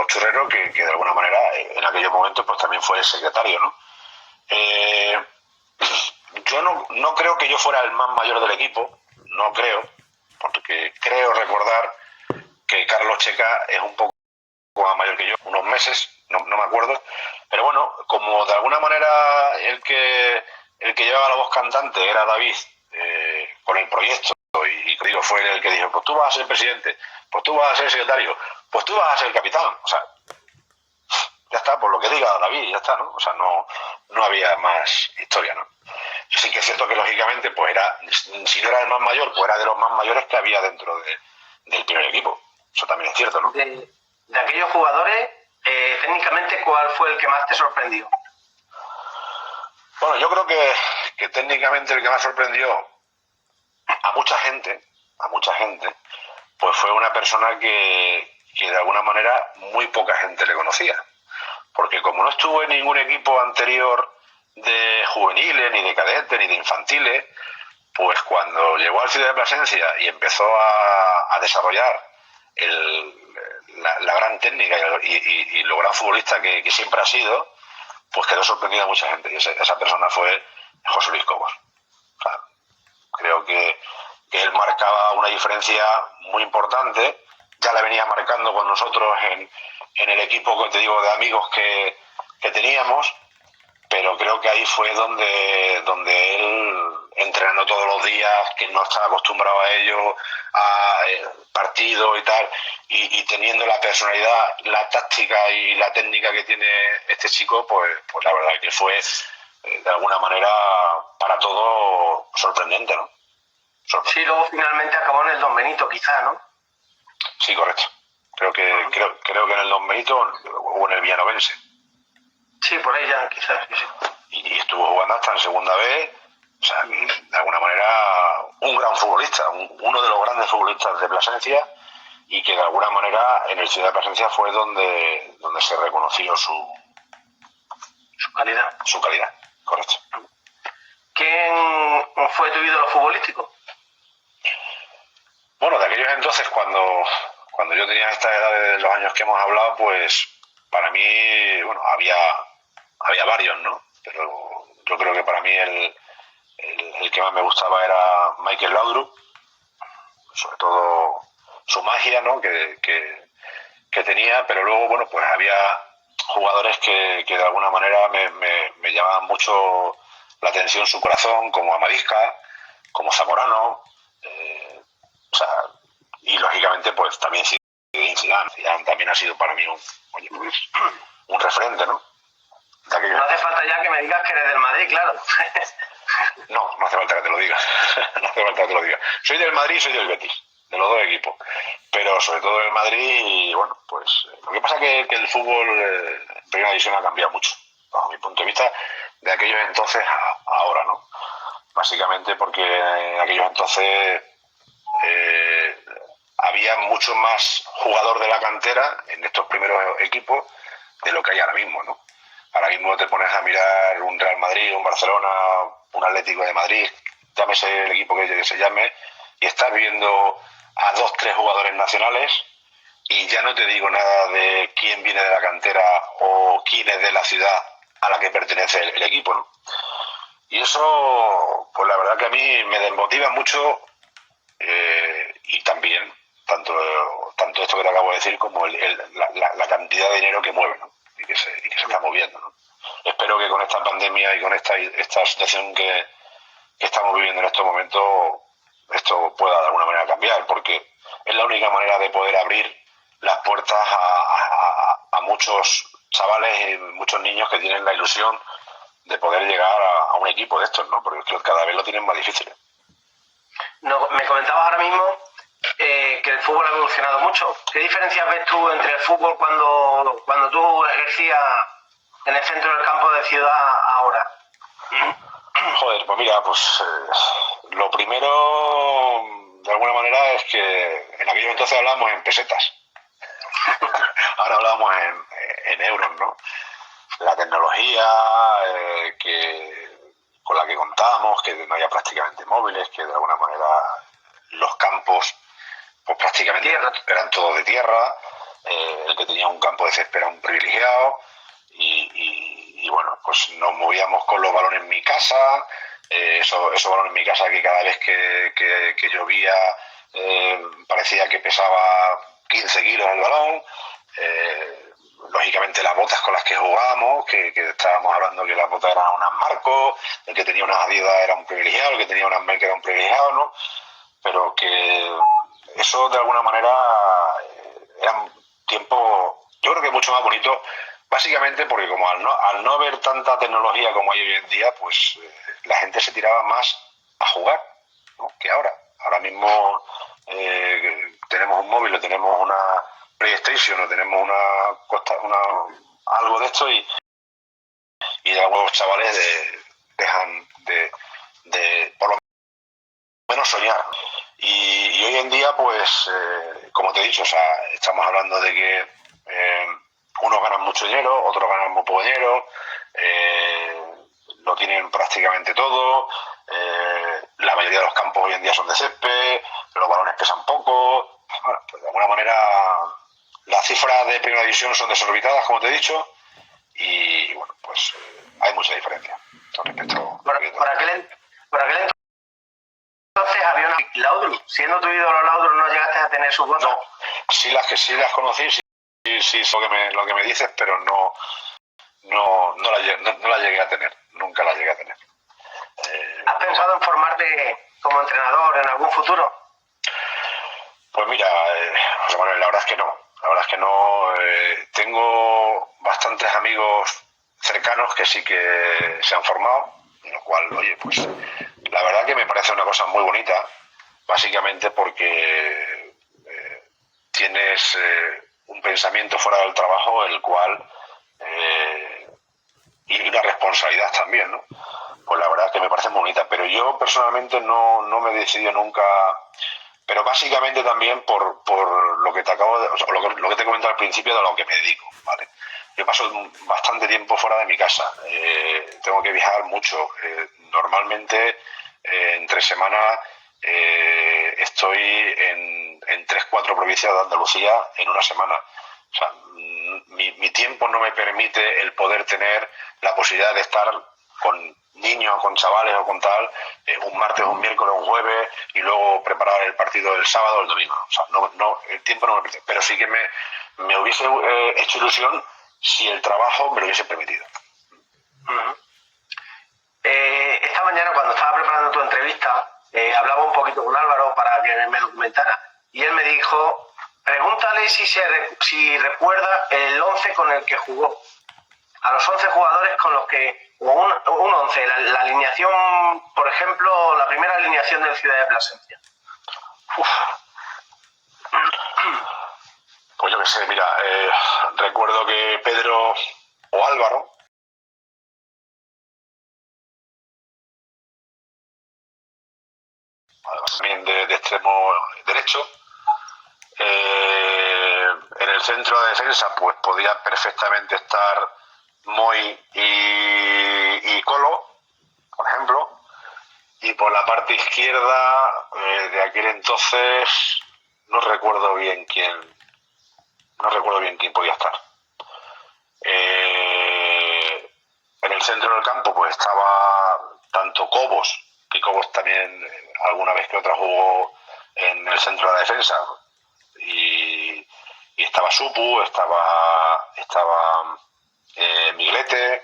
Speaker 2: Churrero, que de alguna manera en aquellos momentos pues también fue el secretario, ¿no? Yo no creo que yo fuera el más mayor del equipo, no creo, porque creo recordar que Carlos Checa es un poco más mayor que yo, unos meses, no me acuerdo, pero bueno, como de alguna manera el que llevaba la voz cantante era David, con el proyecto, y digo, fue el que dijo, pues tú vas a ser presidente, pues tú vas a ser secretario, pues tú vas a ser capitán, o sea, ya está, por lo que diga David, ya está, ¿no? O sea, no había más historia, ¿no? Sí que es cierto que lógicamente, pues si no era el más mayor, pues era de los más mayores que había dentro del primer equipo. Eso también es cierto, ¿no?
Speaker 1: De aquellos jugadores, técnicamente, ¿cuál fue el que más te sorprendió?
Speaker 2: Bueno, yo creo que técnicamente el que más sorprendió a mucha gente, pues fue una persona que que de alguna manera muy poca gente le conocía. Porque como no estuvo en ningún equipo anterior de juveniles, ni de cadetes, ni de infantiles, pues cuando llegó al Ciudad de Plasencia y empezó a desarrollar la gran técnica y lo gran futbolista que siempre ha sido, pues quedó sorprendida mucha gente. Y esa persona fue José Luis Cobos. O sea, creo que él marcaba una diferencia muy importante. Ya la venía marcando con nosotros en el equipo, que te digo, de amigos que teníamos, pero creo que ahí fue donde él, entrenando todos los días, que no estaba acostumbrado a ello, a partido y tal, y teniendo la personalidad, la táctica y la técnica que tiene este chico, pues la verdad que fue de alguna manera para todo sorprendente, ¿no?
Speaker 1: Sí, luego finalmente acabó en el Don Benito, quizá, ¿no?
Speaker 2: Sí, correcto. Creo que en el Don Benito o en el Villanovense.
Speaker 1: Sí, por ahí ya, quizás, sí.
Speaker 2: Y estuvo jugando hasta en segunda vez. O sea, de alguna manera, un gran futbolista, uno de los grandes futbolistas de Plasencia, y que de alguna manera en el Ciudad de Plasencia fue donde se reconoció su
Speaker 1: calidad.
Speaker 2: Su calidad, correcto.
Speaker 1: ¿Quién fue tu ídolo futbolístico?
Speaker 2: Bueno, de aquellos entonces, cuando yo tenía esta edad de los años que hemos hablado, pues para mí, bueno, había varios, ¿no? Pero yo creo que para mí el que más me gustaba era Michael Laudrup, sobre todo su magia, ¿no? que tenía, pero luego, bueno, pues había jugadores que de alguna manera me llamaban mucho la atención su corazón, como Amadisca, como Zamorano, o sea, y lógicamente pues también Zidane también ha sido para mí un referente, ¿no?
Speaker 1: No hace falta ya que me digas que eres del Madrid, claro.
Speaker 2: No hace falta que te lo diga. No hace falta que te lo diga. Soy del Madrid y soy del Betis, de los dos equipos. Pero sobre todo del Madrid, y bueno, pues lo que pasa es que el fútbol en primera división ha cambiado mucho, bajo mi punto de vista, de aquellos entonces a ahora, ¿no? Básicamente porque en aquellos entonces había mucho más jugador de la cantera en estos primeros equipos de lo que hay ahora mismo, ¿no? Ahora mismo te pones a mirar un Real Madrid, un Barcelona, un Atlético de Madrid, llámese el equipo que se llame, y estás viendo a 2, 3 jugadores nacionales, y ya no te digo nada de quién viene de la cantera o quién es de la ciudad a la que pertenece el equipo, ¿no? Y eso, pues la verdad que a mí me desmotiva mucho, y también tanto esto que te acabo de decir como la cantidad de dinero que mueve, ¿no? y que se está moviendo, ¿no? Espero que con esta pandemia y con esta situación que estamos viviendo en estos momentos, esto pueda de alguna manera cambiar, porque es la única manera de poder abrir las puertas a muchos chavales y muchos niños que tienen la ilusión de poder llegar a un equipo de estos, ¿no? Porque es que cada vez lo tienen más difícil.
Speaker 1: No, me comentabas ahora mismo que el fútbol ha evolucionado mucho. ¿Qué diferencias ves tú entre el fútbol cuando tú ejercías en el centro del campo de Ciudad ahora?
Speaker 2: Joder, pues mira, pues lo primero, de alguna manera, es que en aquellos entonces hablábamos en pesetas. Ahora hablamos en euros, ¿no? La tecnología con la que contábamos, que no había prácticamente móviles, que de alguna manera los campos pues prácticamente eran todos de tierra, el que tenía un campo de césped era un privilegiado, y bueno, pues nos movíamos con los balones en mi casa, esos balones en mi casa que cada vez que llovía parecía que pesaba 15 kilos el balón, lógicamente las botas con las que jugábamos, que estábamos hablando que las botas eran unas Marcos, el que tenía unas Adidas era un privilegiado, el que tenía unas Merck era un privilegiado, ¿no? Pero que eso de alguna manera era un tiempo, yo creo que mucho más bonito, básicamente porque como al no haber tanta tecnología como hay hoy en día, pues la gente se tiraba más a jugar, ¿no? Que ahora. Ahora mismo tenemos un móvil, o tenemos una PlayStation, o tenemos algo de esto, y de algunos chavales dejan de por lo menos soñar. Y hoy en día, pues, como te he dicho, o sea, estamos hablando de que unos ganan mucho dinero, otros ganan muy poco dinero, lo tienen prácticamente todo, la mayoría de los campos hoy en día son de césped, los balones pesan poco. Bueno, pues de alguna manera las cifras de primera división son desorbitadas, como te he dicho, y bueno, pues hay mucha diferencia con respecto
Speaker 1: Por aquel entonces había una Laudrup. Siendo tu ídolo Laudrup, ¿no llegaste a tener sus botas?
Speaker 2: No, sí las conocí, sí lo que me dices, pero no la llegué a tener, nunca la llegué a tener.
Speaker 1: ¿Has pensado en formarte como entrenador en algún futuro?
Speaker 2: Pues mira, José Manuel, la verdad es que no. La verdad es que no. Tengo bastantes amigos cercanos que sí que se han formado, lo cual, oye, pues la verdad que me parece una cosa muy bonita, básicamente porque tienes un pensamiento fuera del trabajo, el cual y una responsabilidad también, ¿no? Pues la verdad que me parece muy bonita, pero yo personalmente no me he decidido nunca, pero básicamente también por lo que te acabo de, o sea, lo que te he comentado al principio de lo que me dedico, ¿vale? Yo paso bastante tiempo fuera de mi casa, tengo que viajar mucho, normalmente entre semana estoy en 3-4 provincias de Andalucía en una semana. O sea, mi tiempo no me permite el poder tener la posibilidad de estar con niños, con chavales o con tal, un martes, un miércoles, un jueves, y luego preparar el partido el sábado o el domingo. O sea, el tiempo no me permite. Pero sí que me hubiese hecho ilusión si el trabajo me lo hubiese permitido.
Speaker 1: Uh-huh. Esta mañana, cuando estaba preparando tu entrevista, hablaba un poquito con Álvaro para que me documentara, y él me dijo, pregúntale si recuerda el 11 con el que jugó, a los 11 jugadores con los que, o un 11, la alineación, por ejemplo, la primera alineación del Ciudad de Plasencia.
Speaker 2: Pues yo qué sé, mira, recuerdo que Pedro o Álvaro, también de extremo derecho, en el centro de defensa pues podía perfectamente estar Moy y Colo, por ejemplo, y por la parte izquierda de aquel entonces no recuerdo bien quién podía estar. En el centro del campo pues estaba tanto Cobos, que Cobos también alguna vez que otra jugó en el centro de la defensa, y estaba Supu, estaba Miguelete,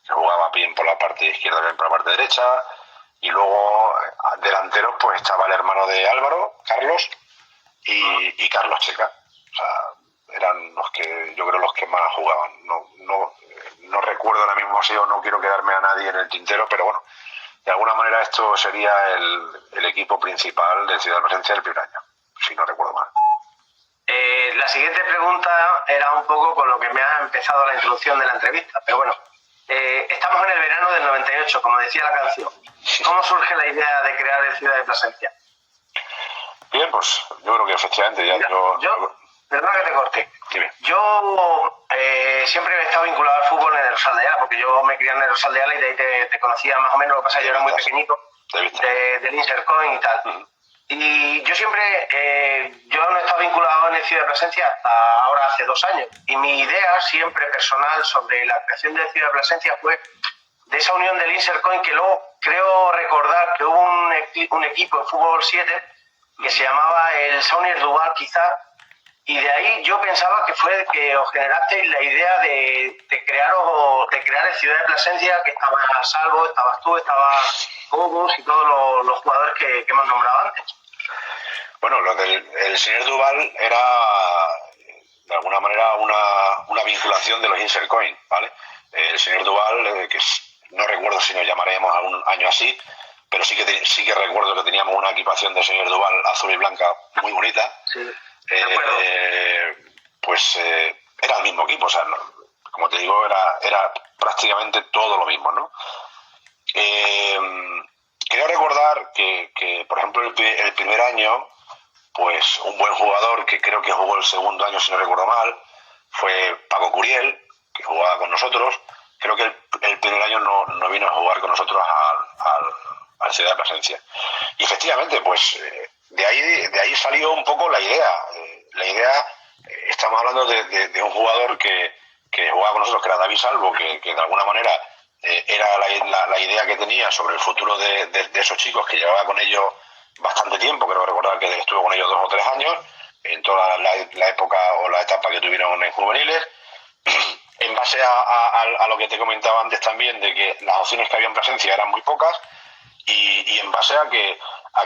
Speaker 2: que jugaba bien por la parte izquierda, bien por la parte derecha, y luego delanteros pues estaba el hermano de Álvaro, Carlos, y Carlos Checa. O sea, eran los que yo creo los que más jugaban. No recuerdo ahora mismo así, o no quiero quedarme a nadie en el tintero, pero bueno, de alguna manera esto sería el equipo principal de Ciudad de Plasencia del primer año, si no recuerdo mal.
Speaker 1: La siguiente pregunta era un poco con lo que me ha empezado la introducción de la entrevista, pero bueno, estamos en el verano del 98, como decía la canción. ¿Cómo surge la idea de crear el Ciudad de Plasencia?
Speaker 2: Bien, pues yo creo que efectivamente ya...
Speaker 1: Perdona que te corte.
Speaker 2: Dime.
Speaker 1: Yo siempre he estado vinculado al fútbol en el Rosal de Ayala, porque yo me crié en el Rosal de Ayala y de ahí te conocía más o menos. Lo que pasa es que yo era muy pequeñito, del Insercoin y tal. Uh-huh. Y yo siempre, yo no he estado vinculado en el Ciudad de Plasencia hasta ahora, hace 2 años. Y mi idea siempre personal sobre la creación del Ciudad de Plasencia fue de esa unión del Insercoin, que luego creo recordar que hubo un equipo en Fútbol 7 que se llamaba el Saunier Duval, quizá. Y de ahí yo pensaba que fue que os generasteis la idea de crear el Ciudad de Plasencia, que estaba Salvo, estabas tú, estaba Cobos y todos los jugadores que hemos nombrado antes.
Speaker 2: Bueno, lo del señor Duval era de alguna manera una vinculación de los Insercoin, ¿vale? El señor Duval, que no recuerdo si nos llamaríamos a un año así, pero sí que recuerdo que teníamos una equipación del señor Duval azul y blanca muy bonita.
Speaker 1: Sí.
Speaker 2: Pues era el mismo equipo, o sea, como te digo, era prácticamente todo lo mismo, ¿no? Creo recordar que, por ejemplo, el primer año, pues un buen jugador, que creo que jugó el segundo año, si no recuerdo mal, fue Paco Curiel, que jugaba con nosotros. Creo que el primer año no vino a jugar con nosotros al Ciudad de Plasencia. Y efectivamente, pues de ahí salió un poco la idea. Estamos hablando de un jugador que jugaba con nosotros, que era David Salvo, que de alguna manera era la idea que tenía sobre el futuro de esos chicos, que llevaba con ellos bastante tiempo. Creo recordar que estuvo con ellos 2 o 3 años, en toda la época o la etapa que tuvieron en juveniles. En base a lo que te comentaba antes también, de que las opciones que había en Plasencia eran muy pocas, y en base a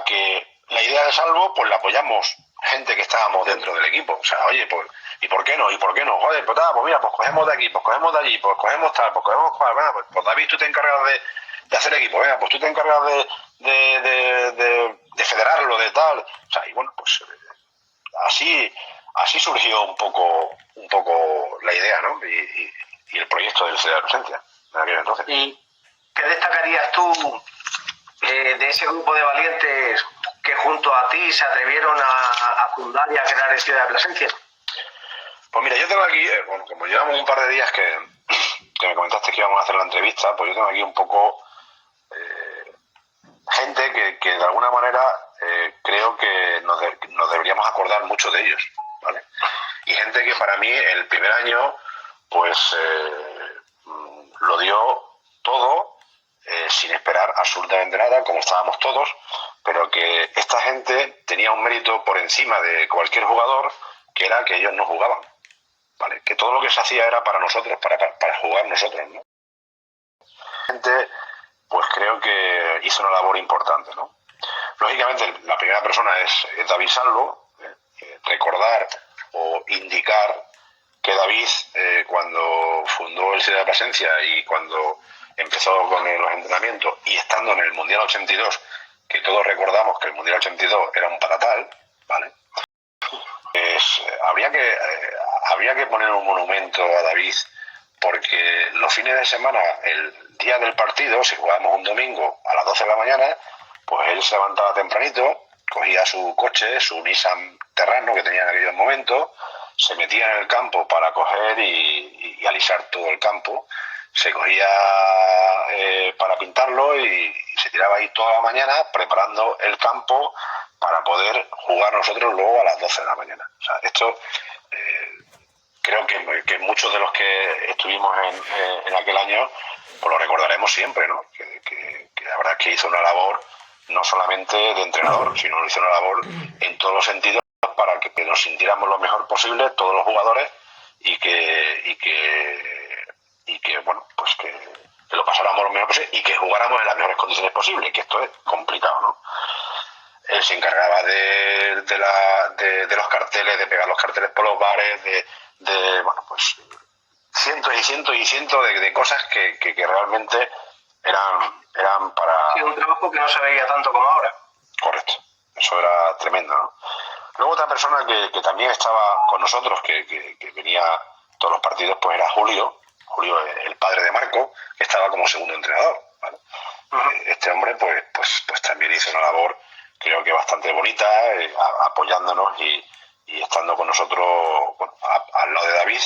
Speaker 2: que la idea de Salvo, pues la apoyamos gente que estábamos dentro del equipo. O sea, oye, pues, ¿y por qué no? ¿Y por qué no? Joder, pues mira, pues cogemos de aquí, pues cogemos de allí, pues cogemos tal, pues cogemos cual. Bueno, pues David, tú te encargas de hacer equipo, venga, pues tú te encargas de federarlo, de tal. O sea, y bueno, pues así surgió un poco la idea, ¿no? Y el proyecto del Ciudad de Plasencia en aquel entonces.
Speaker 1: ¿Y qué destacarías tú de ese grupo de valientes que junto a ti se atrevieron a fundar y a crear el Ciudad de Plasencia?
Speaker 2: Pues mira, yo tengo aquí, bueno, como llevamos un par de días que me comentaste que íbamos a hacer la entrevista, pues yo tengo aquí un poco gente que de alguna manera creo que nos deberíamos acordar mucho de ellos, ¿vale? Y gente que para mí el primer año pues lo dio todo sin esperar absolutamente nada, como estábamos todos, pero que esta gente tenía un mérito por encima de cualquier jugador, que era que ellos no jugaban, ¿vale? Que todo lo que se hacía era para nosotros, para jugar nosotros, ¿no? Gente, pues creo que hizo una labor importante, ¿no? Lógicamente, la primera persona es David Salvo. Recordar o indicar que David, cuando fundó el Ciudad de Plasencia y cuando empezó con los entrenamientos y estando en el Mundial 82, que todos recordamos que el Mundial 82 era un patatal, ¿vale? Pues habría que poner un monumento a David, porque los fines de semana, el día del partido, si jugábamos un domingo a las 12 de la mañana, pues él se levantaba tempranito, cogía su coche, su Nissan Terrano que tenía en aquellos momentos, se metía en el campo para coger y alisar todo el campo, se cogía para pintarlo y se tiraba ahí toda la mañana preparando el campo para poder jugar nosotros luego a las 12 de la mañana. O sea, esto creo que muchos de los que estuvimos en aquel año pues lo recordaremos siempre, ¿no? Que la verdad es que hizo una labor no solamente de entrenador, sino hizo una labor en todos los sentidos para que nos sintiéramos lo mejor posible todos los jugadores y que bueno, pues que lo pasáramos lo mejor posible y que jugáramos en las mejores condiciones posibles, que esto es complicado, ¿no? Él se encargaba de los carteles, de pegar los carteles por los bares, bueno, pues cientos y cientos y cientos de cosas que realmente eran para...
Speaker 1: Sí, un trabajo que no se veía tanto como ahora.
Speaker 2: Correcto, eso era tremendo, ¿no? Luego otra persona que también estaba con nosotros, que venía todos los partidos, pues era Julio, el padre de Marco, que estaba como segundo entrenador, ¿vale? Este hombre pues también hizo una labor, creo que bastante bonita, apoyándonos y estando con nosotros, bueno, al lado de David,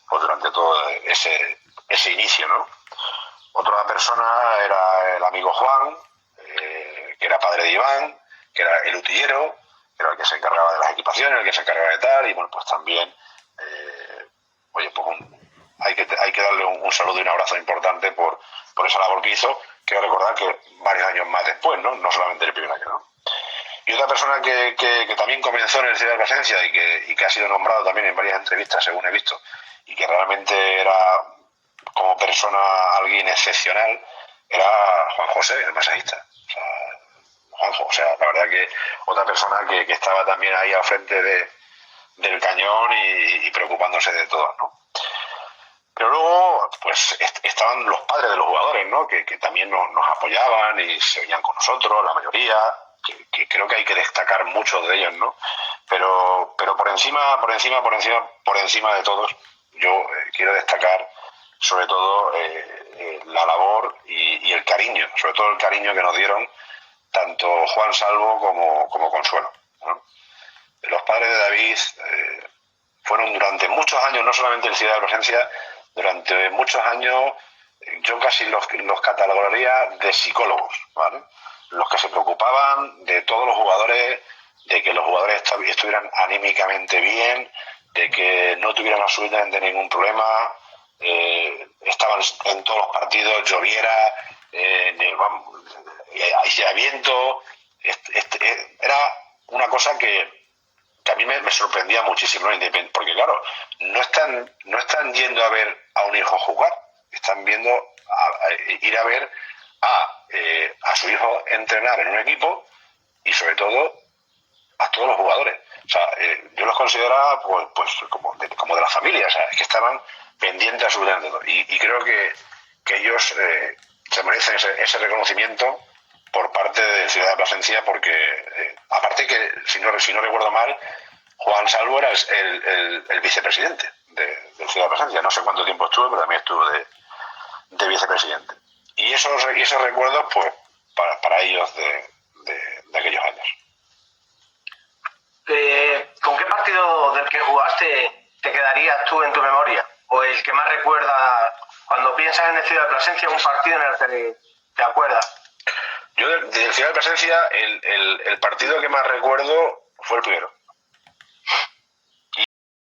Speaker 2: pues durante todo ese inicio, ¿no? Otra persona era el amigo Juan, que era padre de Iván, que era el utillero, que era el que se encargaba de las equipaciones, el que se encargaba de tal, y bueno, pues también, oye, pues hay que darle un saludo y un abrazo importante por esa labor que hizo. Quiero recordar que varios años más después, ¿no? No solamente el primer año, ¿no? Y otra persona que también comenzó en el Ciudad de Plasencia y que ha sido nombrado también en varias entrevistas, según he visto, y que realmente era como persona alguien excepcional, era Juan José, el masajista. O sea, Juanjo, o sea, la verdad que otra persona que estaba también ahí al frente del cañón y preocupándose de todo, ¿no? Pero luego, pues estaban los padres de los jugadores, ¿no? Que también nos apoyaban y se venían con nosotros, la mayoría, que creo que hay que destacar muchos de ellos, ¿no? Pero por encima de todos, yo quiero destacar sobre todo la labor y el cariño, sobre todo el cariño que nos dieron tanto Juan Salvo como Consuelo, ¿no? Los padres de David fueron durante muchos años, no solamente en Ciudad de Plasencia, durante muchos años yo casi los catalogaría de psicólogos, ¿vale? Los que se preocupaban de todos los jugadores, de que los jugadores estuvieran anímicamente bien, de que no tuvieran absolutamente ningún problema, estaban en todos los partidos, lloviera, hacía viento, era una cosa que a mí me sorprendía muchísimo, ¿no? Porque claro, no están yendo a ver a un hijo jugar, están viendo ir a ver a su hijo entrenar en un equipo y sobre todo a todos los jugadores. O sea, yo los consideraba pues como de la familia, o sea, es que estaban pendientes absolutamente de todo. Y creo que ellos se merecen ese reconocimiento por parte de Ciudad de Plasencia, porque aparte que, si no recuerdo mal, Juan Salvo era el vicepresidente de Ciudad de Plasencia. No sé cuánto tiempo estuve, pero también estuve de vicepresidente. Y esos recuerdos, pues, para ellos de aquellos años.
Speaker 1: ¿Con qué partido del que jugaste te quedarías tú en tu memoria? ¿O el que más recuerdas cuando piensas en el Ciudad de Plasencia, un partido en el que te acuerdas?
Speaker 2: Yo de Ciudad de Plasencia, el partido que más recuerdo fue el primero.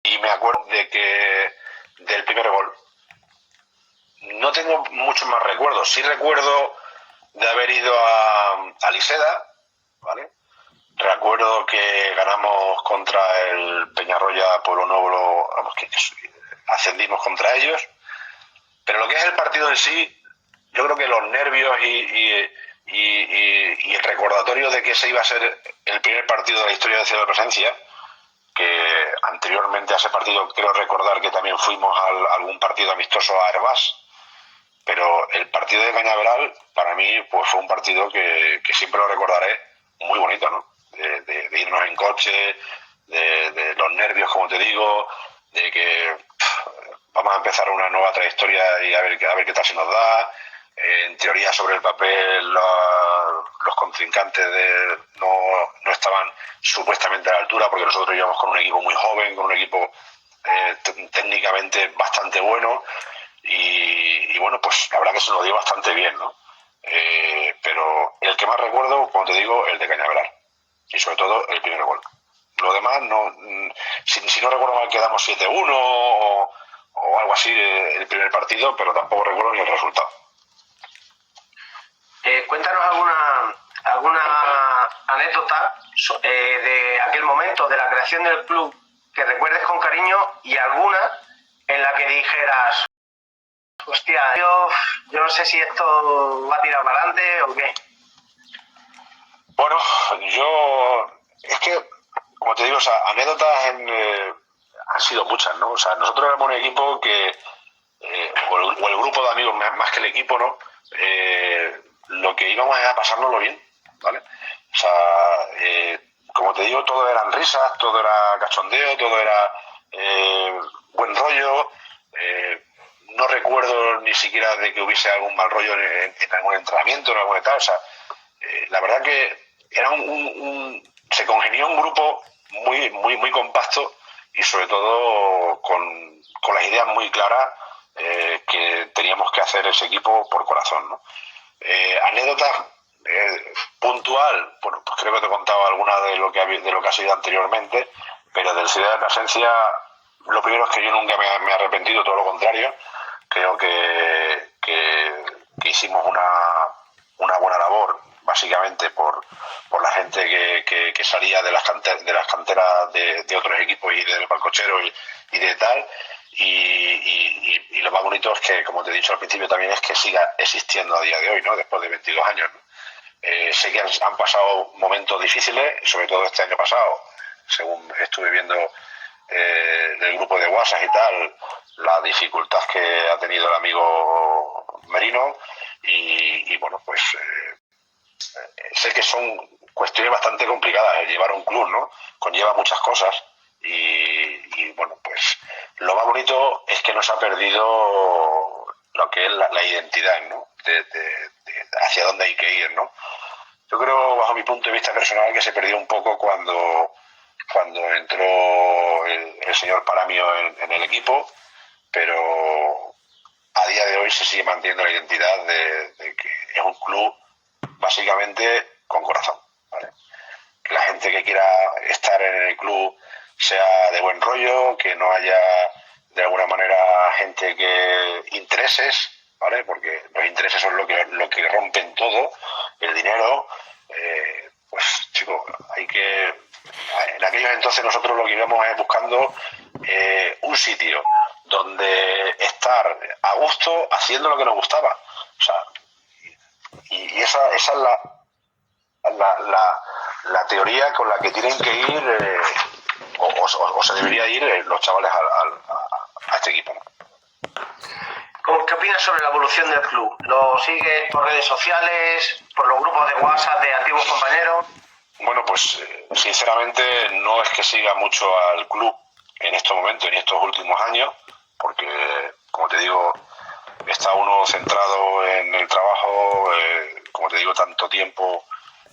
Speaker 2: Y me acuerdo del primer gol. No tengo muchos más recuerdos. Sí recuerdo de haber ido a Liseda, ¿vale? Recuerdo que ganamos contra el Peñarroya Pueblo Nuevo, vamos, que ascendimos contra ellos. Pero lo que es el partido en sí, yo creo que los nervios y el recordatorio de que ese iba a ser el primer partido de la historia de Ciudad de Plasencia, que anteriormente a ese partido creo recordar que también fuimos a algún partido amistoso a Herbás, pero el partido de Cañaveral para mí pues fue un partido que siempre lo recordaré muy bonito, ¿no? De irnos en coche, de los nervios, como te digo, de que vamos a empezar una nueva trayectoria y a ver qué tal se nos da. En teoría, sobre el papel, los contrincantes no estaban supuestamente a la altura, porque nosotros íbamos con un equipo muy joven, con un equipo técnicamente bastante bueno, y bueno, pues la verdad que se nos dio bastante bien, ¿no? Pero el que más recuerdo, como te digo, el de Cañaveral, y sobre todo el primer gol. Lo demás, si no recuerdo mal, quedamos 7-1 o algo así el primer partido, pero tampoco recuerdo ni el resultado.
Speaker 1: Cuéntanos alguna anécdota de aquel momento, de la creación del club, que recuerdes con cariño, y alguna en la que dijeras, hostia, yo no sé si esto va a tirar para adelante o qué.
Speaker 2: Bueno, es que, como te digo, o sea, anécdotas han sido muchas, ¿no? O sea, nosotros éramos un equipo que, o el grupo de amigos más que el equipo, ¿no? Lo que íbamos era pasárnoslo bien, ¿vale? O sea, como te digo, todo eran risas, todo era cachondeo, todo era buen rollo. No recuerdo ni siquiera de que hubiese algún mal rollo en algún entrenamiento, en alguna tal. O sea, la verdad que era se congenió un grupo muy compacto y sobre todo con las ideas muy claras que teníamos que hacer ese equipo por corazón, ¿no? Anécdota puntual, bueno, pues creo que te he contado alguna de lo que ha sido anteriormente, pero del Ciudad de Plasencia, lo primero es que yo nunca me he arrepentido, todo lo contrario. Creo que hicimos una buena labor, básicamente por la gente que salía de las canteras de otros equipos y del Balcochero y de tal. Y lo más bonito es que, como te he dicho al principio, también es que siga existiendo a día de hoy, ¿no? Después de 22 años, ¿no? Sé que han pasado momentos difíciles, sobre todo este año pasado, según estuve viendo del grupo de WhatsApp y tal, la dificultad que ha tenido el amigo Merino, y bueno, pues sé que son cuestiones bastante complicadas. Llevar un club, ¿no? Conlleva muchas cosas, y bueno, pues lo más bonito es que no se ha perdido lo que es la identidad, ¿no? De hacia dónde hay que ir, ¿no? Yo creo, bajo mi punto de vista personal, que se perdió un poco cuando entró el señor Paramio en el equipo, pero a día de hoy se sigue manteniendo la identidad de que es un club básicamente con corazón, ¿vale? Que la gente que quiera estar en el club sea de buen rollo, que no haya de alguna manera gente que intereses, ¿vale? Porque los intereses son lo que rompen todo, el dinero. Pues chicos, en aquellos entonces nosotros lo que íbamos es buscando un sitio donde estar a gusto haciendo lo que nos gustaba. O sea, y esa es la teoría con la que tienen que ir o se debería ir los chavales a este equipo, ¿no?
Speaker 1: ¿Qué opinas sobre la evolución del club? ¿Lo sigues por redes sociales, por los grupos de WhatsApp de antiguos compañeros?
Speaker 2: Bueno, pues sinceramente no es que siga mucho al club en estos momentos, en estos últimos años, porque, como te digo, está uno centrado en el trabajo, como te digo, tanto tiempo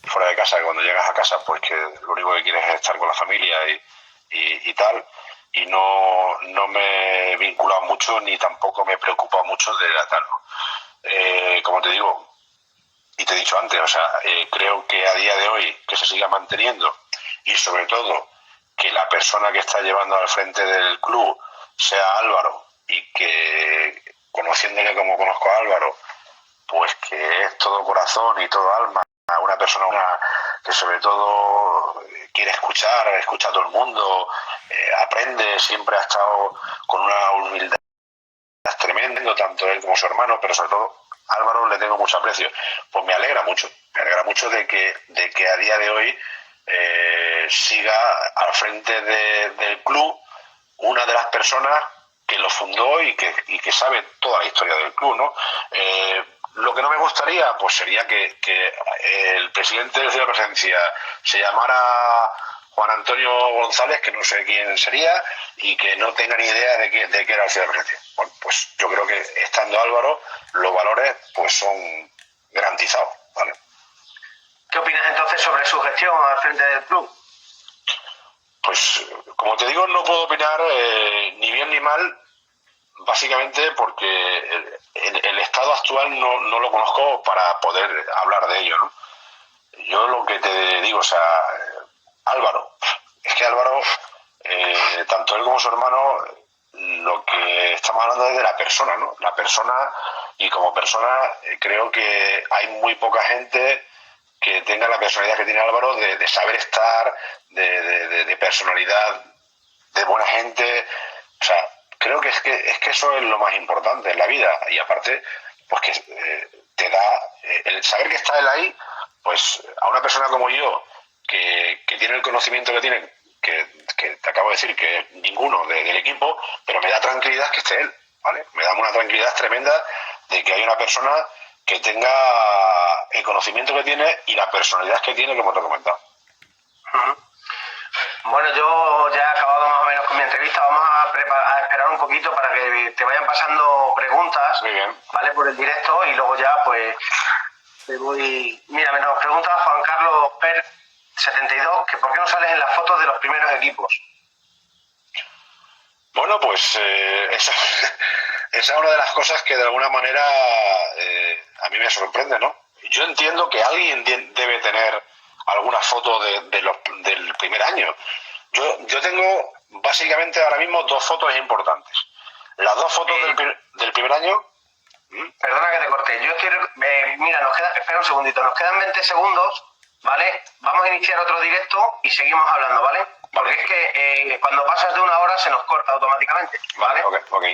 Speaker 2: fuera de casa, que cuando llegas a casa, pues que lo único que quieres es estar con la familia y tal, y no me he vinculado mucho ni tampoco me he preocupado mucho de la tal, ¿no? Como te digo, y te he dicho antes, o sea, creo que a día de hoy que se siga manteniendo y sobre todo que la persona que está llevando al frente del club sea Álvaro y que conociéndole como conozco a Álvaro, pues que es todo corazón y todo alma, una persona que sobre todo quiere escuchar, escucha a todo el mundo, aprende, siempre ha estado con una humildad tremenda, tanto él como su hermano, pero sobre todo Álvaro le tengo mucho aprecio. Pues me alegra mucho de que a día de hoy siga al frente del club una de las personas que lo fundó y que sabe toda la historia del club, ¿no? Lo que no me gustaría pues sería que el presidente de la presidencia se llamara Juan Antonio González, que no sé quién sería, y que no tenga ni idea de qué era el ciudad de presidencia. Bueno, pues yo creo que estando Álvaro, los valores pues son garantizados, ¿vale?
Speaker 1: ¿Qué opinas entonces sobre su gestión al frente del club?
Speaker 2: Pues, como te digo, no puedo opinar ni bien ni mal, básicamente porque el estado actual no lo conozco para poder hablar de ello, ¿no? Yo lo que te digo, o sea, Álvaro, es que Álvaro, tanto él como su hermano, lo que estamos hablando es de la persona, ¿no? La persona, y como persona creo que hay muy poca gente que tenga la personalidad que tiene Álvaro de saber estar, de personalidad, de buena gente. O sea, creo que es que eso es lo más importante en la vida. Y aparte, pues que te da el saber que está él ahí, pues a una persona como yo, que tiene el conocimiento que tiene, que te acabo de decir que es ninguno del equipo, pero me da tranquilidad que esté él, ¿vale? Me da una tranquilidad tremenda de que hay una persona que tenga el conocimiento que tiene y la personalidad que tiene, como te he comentado.
Speaker 1: Bueno, yo ya he acabado más o menos con mi entrevista. Vamos a esperar un poquito para que te vayan pasando preguntas.
Speaker 2: Muy bien.
Speaker 1: ¿Vale? Por el directo, y luego ya pues te voy... Mira, me nos pregunta Juan Carlos Per 72 que por qué no sales en las fotos de los primeros equipos.
Speaker 2: Bueno, pues esa es una de las cosas que de alguna manera a mí me sorprende, ¿no? Yo entiendo que alguien debe tener alguna foto del primer año. Yo tengo básicamente ahora mismo dos fotos importantes. Las dos fotos del primer año.
Speaker 1: Perdona que te corté. Yo estoy... mira, espera un segundito. Nos quedan 20 segundos, ¿vale? Vamos a iniciar otro directo y seguimos hablando, ¿vale? Porque es que cuando pasas de una hora se nos corta automáticamente, ¿vale?
Speaker 2: Ok.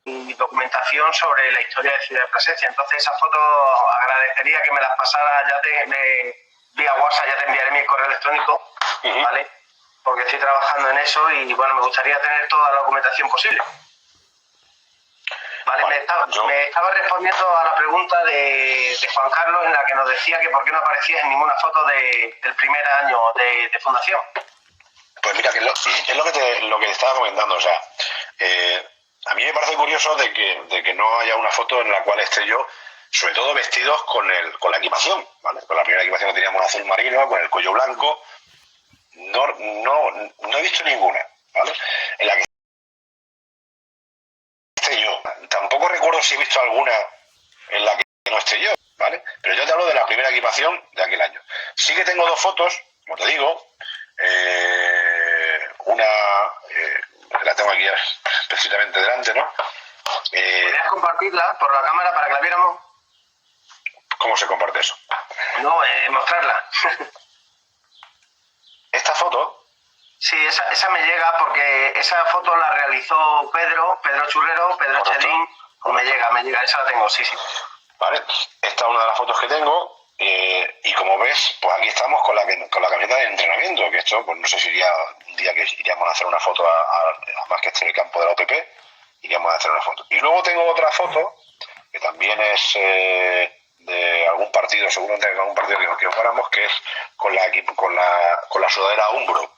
Speaker 1: Mi documentación sobre la historia de Ciudad de Plasencia. Entonces esa foto agradecería que me las pasaras vía WhatsApp, ya te enviaré mi correo electrónico, ¿vale? Porque estoy trabajando en eso y bueno, me gustaría tener toda la documentación posible. Vale, me estaba respondiendo a la pregunta de Juan Carlos, en la que nos decía que por qué no aparecías en ninguna foto del primer año de fundación.
Speaker 2: Pues mira, que es lo que te estaba comentando, o sea, a a mí me parece curioso de que no haya una foto en la cual esté yo, sobre todo vestidos con la equipación, ¿vale? Con la primera equipación que teníamos azul marino, con el cuello blanco. No he visto ninguna, ¿vale? En la que esté yo. Tampoco recuerdo si he visto alguna en la que no esté yo, ¿vale? Pero yo te hablo de la primera equipación de aquel año. Sí que tengo dos fotos, como te digo. Una la tengo aquí precisamente delante, ¿no?
Speaker 1: ¿Podrías compartirla por la cámara para que la viéramos?
Speaker 2: ¿Cómo se comparte eso?
Speaker 1: No, mostrarla.
Speaker 2: Esta foto...
Speaker 1: Sí, esa me llega porque esa foto la realizó Pedro Churrero, Pedro Chedín. Me llega, esa la tengo, sí.
Speaker 2: Vale, esta es una de las fotos que tengo y como ves, pues aquí estamos con la camiseta de entrenamiento, que esto, pues no sé si iría un día que iríamos a hacer una foto más que esté en el campo de la OPP, iríamos a hacer una foto. Y luego tengo otra foto, que también es de algún partido, seguramente de algún partido que jugáramos, que es con la sudadera Umbro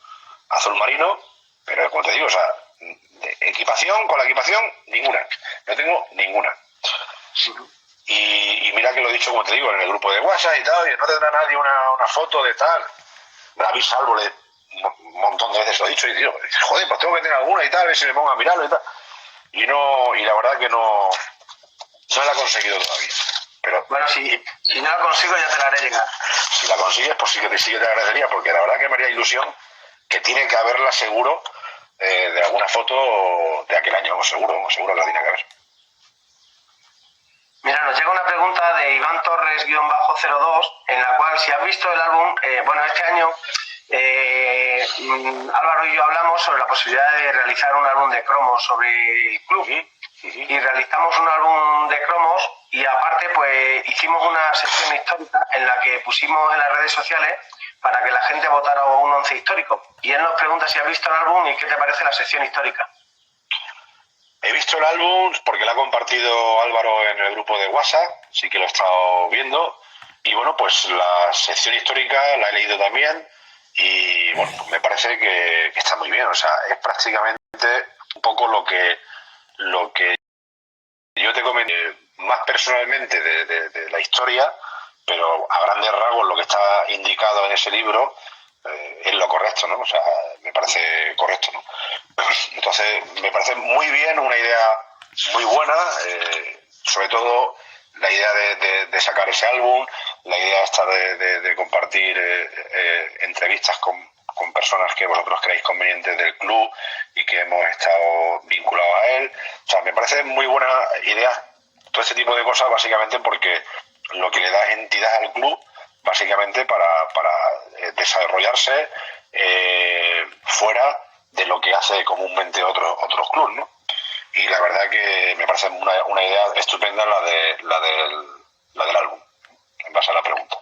Speaker 2: azul marino, pero como te digo, o sea, con la equipación, ninguna. No tengo ninguna. Y mira que lo he dicho, como te digo, en el grupo de WhatsApp y tal, y no tendrá nadie una foto de tal. David Salvo un montón de veces lo he dicho y digo, joder, pues tengo que tener alguna y tal, a ver si me pongo a mirarlo y tal. Y la verdad que no la he conseguido todavía. Pero
Speaker 1: bueno, si no la consigo ya te la haré llegar.
Speaker 2: Si la consigues, pues sí que te agradecería, porque la verdad que me haría ilusión, que tiene que haberla seguro de alguna foto de aquel año, seguro que la tiene que haber.
Speaker 1: Mira, nos llega una pregunta de Iván Torres-02, en la cual, si has visto el álbum, este año Álvaro y yo hablamos sobre la posibilidad de realizar un álbum de cromos sobre el club. Y realizamos un álbum de cromos y aparte pues hicimos una sección histórica en la que pusimos en las redes sociales para que la gente votara un once histórico. Y él nos pregunta si has visto el álbum y qué te parece la sección histórica.
Speaker 2: He visto el álbum porque lo ha compartido Álvaro en el grupo de WhatsApp, sí que lo he estado viendo. Y bueno, pues la sección histórica la he leído también y bueno, pues me parece que está muy bien. O sea, es prácticamente un poco lo que yo te comenté más personalmente de la historia, pero a grandes rasgos lo que está indicado en ese libro es lo correcto, ¿no? O sea, me parece correcto, ¿no? Entonces, me parece muy bien, una idea muy buena, sobre todo la idea de sacar ese álbum, la idea esta de compartir entrevistas con personas que vosotros creéis convenientes del club y que hemos estado vinculados a él. O sea, me parece muy buena idea todo este tipo de cosas, básicamente porque lo que le da entidad al club, básicamente para desarrollarse fuera de lo que hace comúnmente otros clubes, ¿no? Y la verdad que me parece una idea estupenda la del álbum, en base a la pregunta.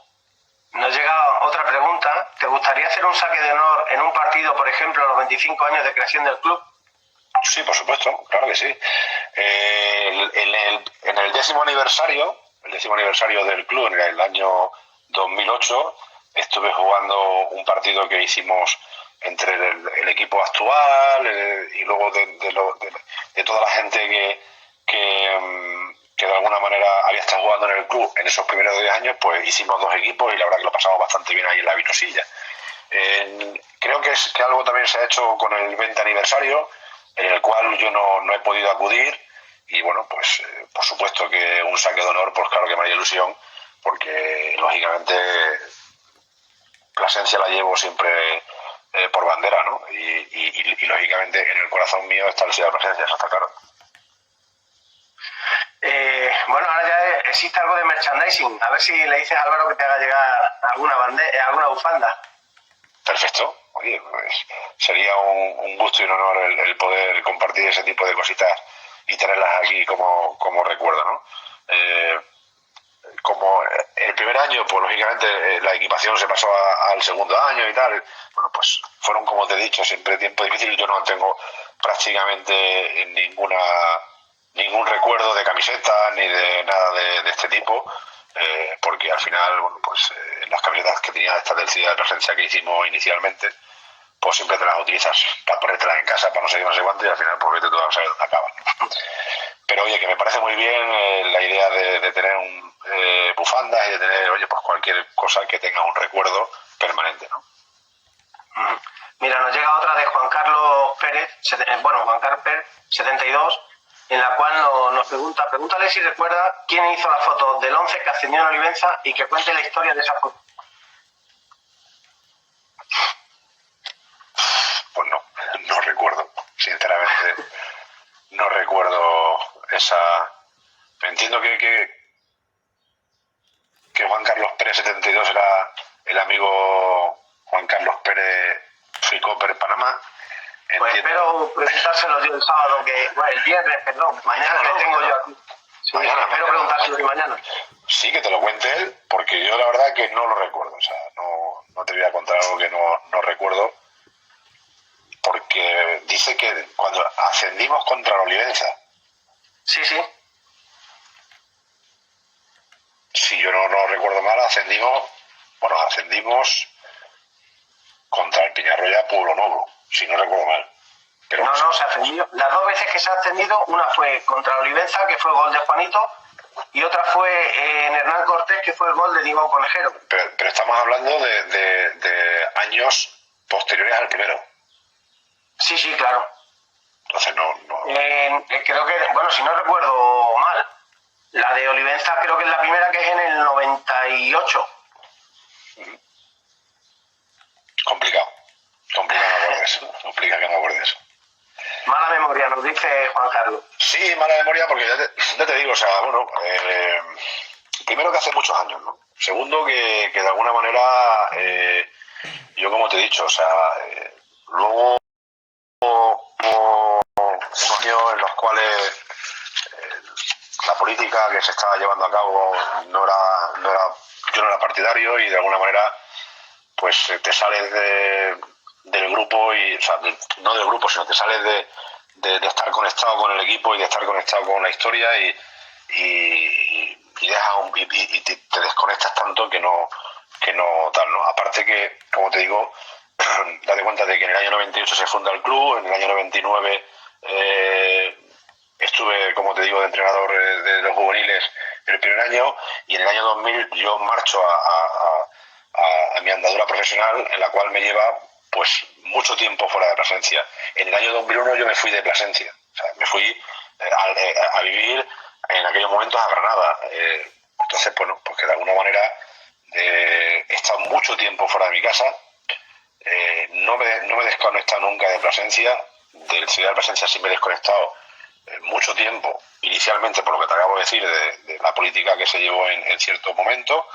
Speaker 1: Nos llega otra pregunta. ¿Te gustaría hacer un saque de honor en un partido, por ejemplo, a los 25 años de creación del club?
Speaker 2: Sí, por supuesto, claro que sí. En el 10º aniversario del club, en el año 2008, estuve jugando un partido que hicimos entre el equipo actual y luego de toda la gente que de alguna manera había estado jugando en el club en esos primeros 10 años, pues hicimos dos equipos y la verdad que lo pasamos bastante bien ahí en la Vinosilla. Creo que algo también se ha hecho con el 20 aniversario, en el cual yo no he podido acudir y bueno, pues por supuesto que un saque de honor, pues claro que me haría ilusión, porque lógicamente Plasencia la llevo siempre por bandera, ¿no? Y lógicamente en el corazón mío está el Ciudad de Plasencia, eso está claro.
Speaker 1: Bueno, ahora ya existe algo de merchandising. A ver si le dices a Álvaro que te haga llegar alguna bufanda.
Speaker 2: Perfecto. Oye, pues sería un gusto y un honor el poder compartir ese tipo de cositas y tenerlas aquí como recuerdo, ¿no? Como el primer año, pues lógicamente la equipación se pasó al segundo año y tal. Bueno, pues fueron, como te he dicho, siempre tiempo difícil. Yo no tengo prácticamente ningún recuerdo de camiseta ni de nada de este tipo, porque al final, bueno, pues las camisetas que tenía estas del Ciudad de Presencia que hicimos inicialmente, pues siempre te las utilizas para ponértelas en casa, para no sé qué, no sé cuánto, y al final pues vete tú a saber dónde acaban. me parece muy bien la idea de tener bufandas y de tener, oye, pues cualquier cosa que tenga un recuerdo permanente, ¿no?
Speaker 1: Mira, nos llega otra de Juan Carlos Pérez, Juan Carlos Pérez, 72, en la cual nos pregúntale si recuerda quién hizo la foto del 11 que ascendió en Olivenza y que cuente la historia de esa foto.
Speaker 2: Pues no recuerdo, sinceramente, no recuerdo esa... Entiendo que Juan Carlos Pérez 72 era el amigo Juan Carlos Pérez Fricoper Panamá.
Speaker 1: Pues espero preguntárselo yo el sábado, el viernes, perdón, mañana que tengo yo aquí. Sí, espero preguntárselo mañana.
Speaker 2: Sí, que te lo cuente él, porque yo la verdad que no lo recuerdo, o sea, no te voy a contar algo que no recuerdo, porque dice que cuando ascendimos contra la Olivenza.
Speaker 1: Sí.
Speaker 2: Si yo no recuerdo mal, ascendimos contra el Peñarroya Pueblo Novo, si no recuerdo mal. Pero
Speaker 1: no, se ascendió. Las dos veces que se ha ascendido, una fue contra Olivenza, que fue gol de Juanito, y otra fue en Hernán Cortés, que fue el gol de Diego Conejero.
Speaker 2: Pero estamos hablando de años posteriores al primero.
Speaker 1: Sí, claro.
Speaker 2: Entonces no...
Speaker 1: creo que, si no recuerdo mal, la de Olivenza creo que es la primera, que es en el 98.
Speaker 2: Complicado que no me acuerdo de eso.
Speaker 1: Mala memoria, nos dice Juan Carlos.
Speaker 2: Sí, mala memoria, porque ya te digo, o sea, primero que hace muchos años, ¿no? Segundo que de alguna manera, yo como te he dicho, o sea, luego hubo unos años en los cuales la política que se estaba llevando a cabo yo no era partidario, y de alguna manera pues te sales del grupo, y, o sea, no del grupo, sino te sales de estar conectado con el equipo y de estar conectado con la historia, y te desconectas tanto que no tal, ¿no? Aparte que, como te digo, date cuenta de que en el año 98 se funda el club, en el año 99 estuve, como te digo, de entrenador de los juveniles el primer año, y en el año 2000 yo marcho a mi andadura profesional, en la cual me lleva pues mucho tiempo fuera de Plasencia. En el año 2001 yo me fui de Plasencia, o sea, me fui a vivir en aquellos momentos a Granada. Entonces, bueno, pues que de alguna manera he estado mucho tiempo fuera de mi casa. No me he desconectado nunca de Plasencia. Del ciudad de Plasencia sí me he desconectado mucho tiempo, inicialmente por lo que te acabo de decir de la política que se llevó en cierto momento,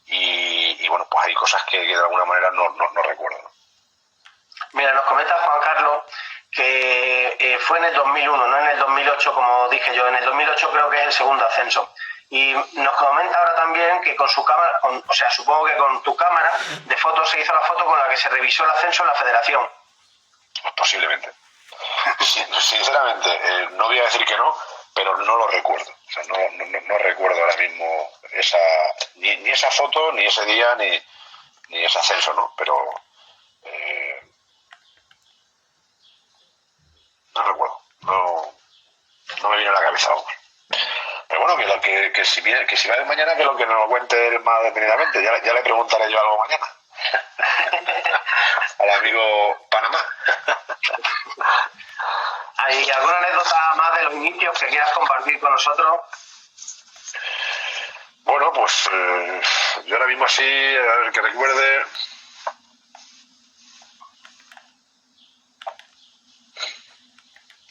Speaker 2: y bueno, pues hay cosas que de alguna manera no recuerdo, ¿no?
Speaker 1: Mira, nos comenta Juan Carlos que fue en el 2001, no en el 2008, como dije yo. En el 2008 creo que es el segundo ascenso. Y nos comenta ahora también que con su cámara, supongo que con tu cámara de fotos se hizo la foto con la que se revisó el ascenso en la federación.
Speaker 2: Pues posiblemente. Sinceramente, no voy a decir que no, pero no lo recuerdo. O sea, no recuerdo ahora mismo ni esa foto, ni ese día, ni ese ascenso, ¿no? Pero no recuerdo. No me viene a la cabeza, vamos. Pero bueno, que si va de mañana, que lo que nos lo cuente él más detenidamente. Ya le preguntaré yo algo mañana. Al amigo Panamá.
Speaker 1: ¿Hay alguna anécdota más de los inicios que quieras compartir con nosotros?
Speaker 2: Bueno, pues yo ahora mismo así, a ver que recuerde.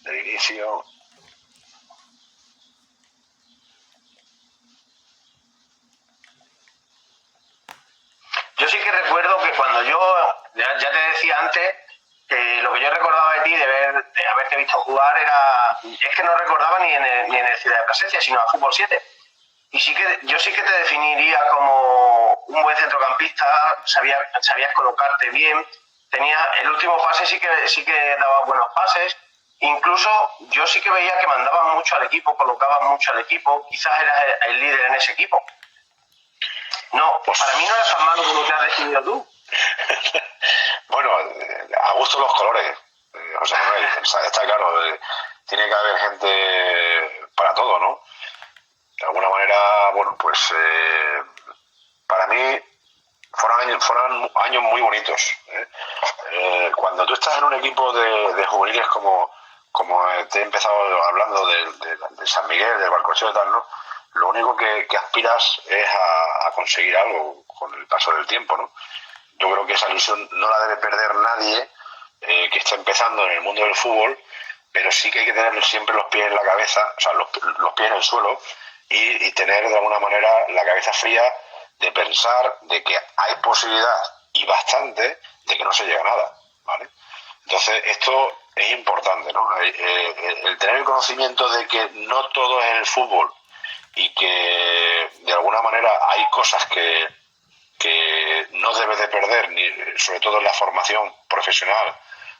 Speaker 2: Del inicio.
Speaker 1: Yo sí que recuerdo que cuando ya te decía antes, que lo que yo recordaba de ti, de haberte visto jugar, es que no recordaba ni en el Ciudad de Plasencia, sino a Fútbol 7. Y yo sí que te definiría como un buen centrocampista, sabías colocarte bien, el último pase sí que daba buenos pases. Incluso yo sí que veía que mandabas mucho al equipo, colocabas mucho al equipo, quizás eras el líder en ese equipo. No, pues para mí no era tan malo como te has definido tú.
Speaker 2: Bueno, a gusto los colores, José Manuel, está claro. Tiene que haber gente para todo, ¿no? De alguna manera, bueno, pues para mí fueron años muy bonitos. Cuando tú estás en un equipo de juveniles como te he empezado hablando de San Miguel, del Valcochero y tal, ¿no? Lo único que aspiras es a conseguir algo con el paso del tiempo, ¿no? Yo creo que esa ilusión no la debe perder nadie que está empezando en el mundo del fútbol, pero sí que hay que tener siempre los pies en la cabeza, o sea, los pies en el suelo y tener de alguna manera la cabeza fría de pensar de que hay posibilidad y bastante de que no se llegue a nada, ¿vale? Entonces esto es importante, ¿no? El tener el conocimiento de que no todo es el fútbol y que de alguna manera hay cosas que no debes de perder, sobre todo en la formación profesional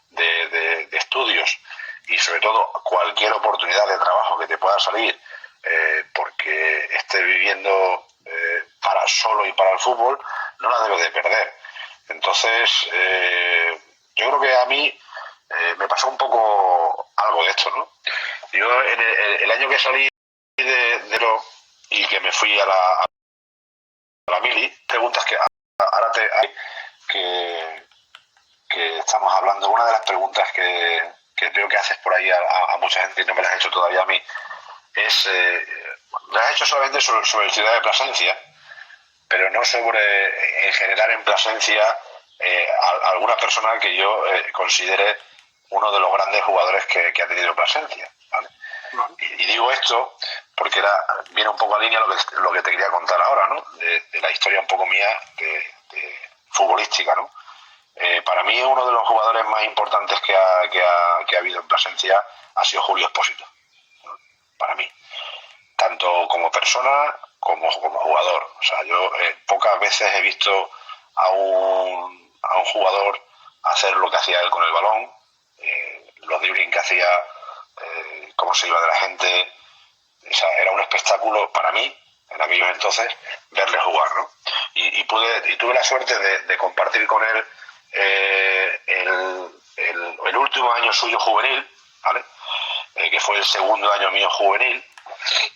Speaker 2: de estudios y sobre todo cualquier oportunidad de trabajo que te pueda salir porque estés viviendo para solo y para el fútbol, no la debes de perder. Entonces yo creo que a mí me pasó un poco algo de esto, ¿no? Yo en el año que salí y que me fui a la mili, preguntas que ahora que estamos hablando, una de las preguntas que veo que haces por ahí a mucha gente y no me las has hecho todavía a mí, es, me has hecho solamente sobre el Ciudad de Plasencia, pero no sobre en general en Plasencia alguna persona que yo considere uno de los grandes jugadores que ha tenido Plasencia, ¿vale? Y digo esto porque viene un poco a línea lo que te quería contar ahora, ¿no? De la historia un poco mía de futbolística, ¿no? Para mí uno de los jugadores más importantes que ha habido en Plasencia ha sido Julio Expósito, ¿no? Para mí, tanto como persona como jugador. O sea, yo pocas veces he visto a un jugador hacer lo que hacía él con el balón, los dribbling que hacía, cómo se iba de la gente. O sea, era un espectáculo para mí en aquellos entonces verle jugar, ¿no? Y tuve la suerte de compartir con él el último año suyo juvenil, ¿vale? Que fue el segundo año mío juvenil,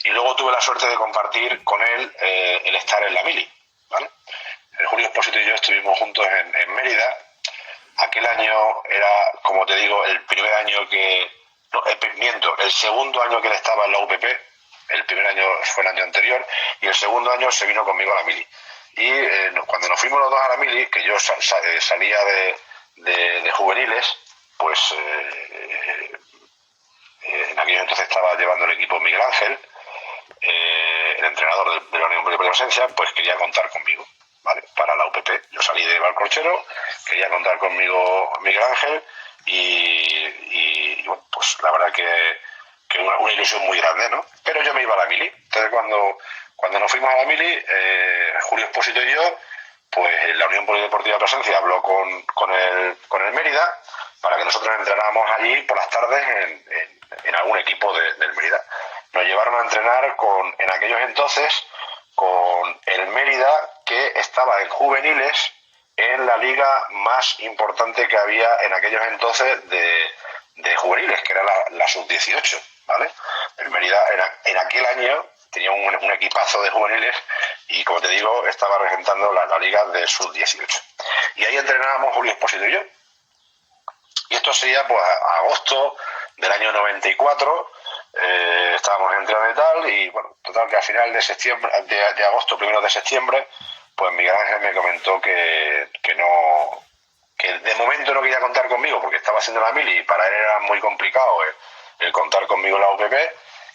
Speaker 2: y luego tuve la suerte de compartir con él el estar en la mili, ¿vale? El Julio Expósito y yo estuvimos juntos en Mérida. Aquel año era, como te digo, el primer año el segundo año que él estaba en la UPP. El primer año fue el año anterior y el segundo año se vino conmigo a la mili. Y cuando nos fuimos los dos a la mili, que yo salía de juveniles, pues en aquel entonces estaba llevando el equipo Miguel Ángel, el entrenador de la Unión de Plasencia, pues quería contar conmigo, ¿vale? Para la UPP. Yo salí de Valcorchero, quería contar conmigo Miguel Ángel y bueno, pues la verdad que una ilusión muy grande, ¿no? Pero yo me iba a la mili. Entonces cuando nos fuimos a la mili, Julio Expósito y yo, pues la Unión Polideportiva de Plasencia habló con el Mérida para que nosotros entrenáramos allí por las tardes en algún equipo del Mérida. Nos llevaron a entrenar en aquellos entonces con el Mérida, que estaba en juveniles en la liga más importante que había en aquellos entonces de juveniles, que era la sub-18, ¿vale? El Mérida en aquel año tenía un equipazo de juveniles y, como te digo, estaba regentando la liga de sub-18. Y ahí entrenábamos Julio Expósito y yo. Y esto sería pues agosto del año 94, estábamos entrenando y tal, y bueno, total que a final de septiembre, de agosto, primero de septiembre, pues Miguel Ángel me comentó que de momento no quería contar conmigo porque estaba haciendo la mili y para él era muy complicado el contar conmigo en la UPP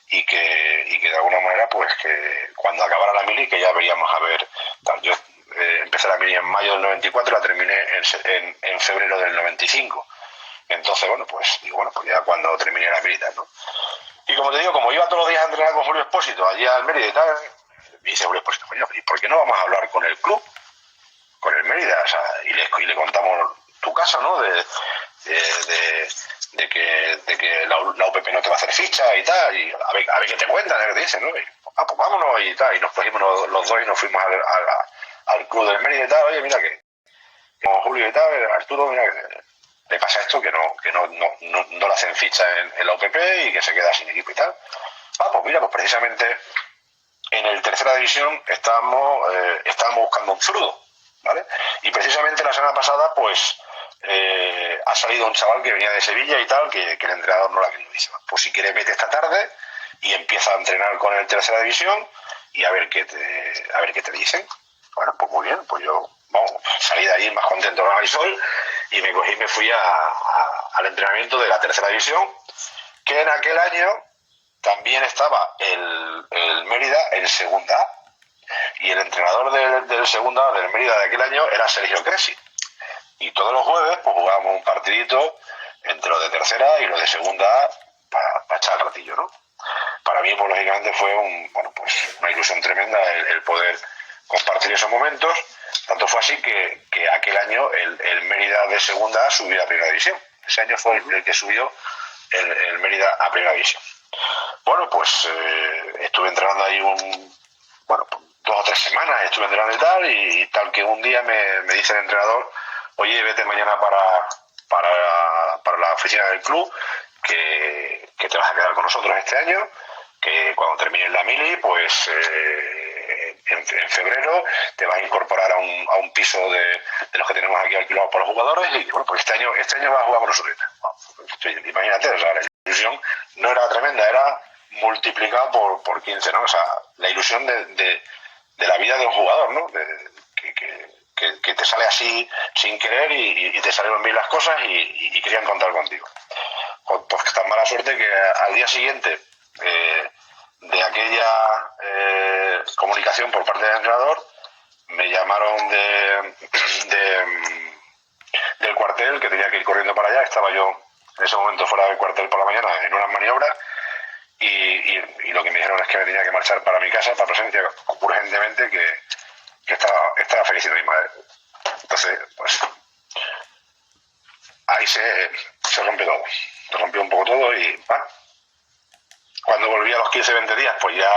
Speaker 2: y que de alguna manera pues que cuando acabara la mili que ya veríamos a ver tal. Yo empecé la mili en mayo del 94 y la terminé en febrero del 95. Entonces, bueno, pues ya cuando terminé la militar, ¿no? Y como te digo, como iba todos los días a entrenar con Julio Expósito allí al Mérida y tal, me dice Julio Expósito, coño, ¿y por qué no vamos a hablar con el club, con el Mérida? O sea, y le contamos tu caso, ¿no? De que la UPP no te va a hacer ficha y tal, y a ver qué te cuentan, ¿qué te dicen, ¿no? Y, pues vámonos y tal, y nos cogimos los dos y nos fuimos al club del Mérida y tal. Oye, mira que con Julio y tal, Arturo, mira que le pasa esto, que no le hacen ficha en la UPP y que se queda sin equipo y tal. Pues mira, pues precisamente en el tercera división estábamos buscando un zurdo, ¿vale? Y precisamente la semana pasada, pues, ha salido un chaval que venía de Sevilla y tal, que el entrenador no la quería. Dice, pues si quieres vete esta tarde y empieza a entrenar con el tercera división y a ver qué te dicen. Bueno, pues muy bien, pues yo salí de allí más contento que Marisol y me cogí y me fui al entrenamiento de la tercera división, que en aquel año también estaba el Mérida en segunda A, y el entrenador del segunda A del Mérida de aquel año era Sergio Cresi. Y todos los jueves pues jugábamos un partidito entre los de tercera y los de segunda A para echar el ratillo, ¿no? Para mí, pues lógicamente fue una ilusión tremenda el poder compartir esos momentos. Tanto fue así que aquel año el Mérida de segunda A subió a primera división. Ese año fue el que subió el Mérida a primera división. Bueno, pues estuve entrenando ahí 2 o 3 semanas, estuve entrenando y tal que un día me dice el entrenador, oye, vete mañana para la oficina del club, que te vas a quedar con nosotros este año, que cuando termines la mili, pues en febrero te vas a incorporar a un piso de los que tenemos aquí alquilados por los jugadores, y bueno, pues este año vas a jugar con nosotros. Imagínate, o sea, la ilusión no era tremenda, era multiplicada por 15, ¿no? O sea, la ilusión de la vida de un jugador, ¿no? Que te sale así sin querer y te salieron bien las cosas y querían contar contigo. Pues tan mala suerte que al día siguiente de aquella comunicación por parte del entrenador me llamaron del cuartel, que tenía que ir corriendo para allá. Estaba yo en ese momento fuera del cuartel por la mañana en unas maniobras y lo que me dijeron es que me tenía que marchar para mi casa, para presencia urgentemente, que estaba falleciendo mi madre. Entonces, pues ahí se rompió todo. Se rompió un poco todo y bueno, cuando volví a los 15-20 días, pues ya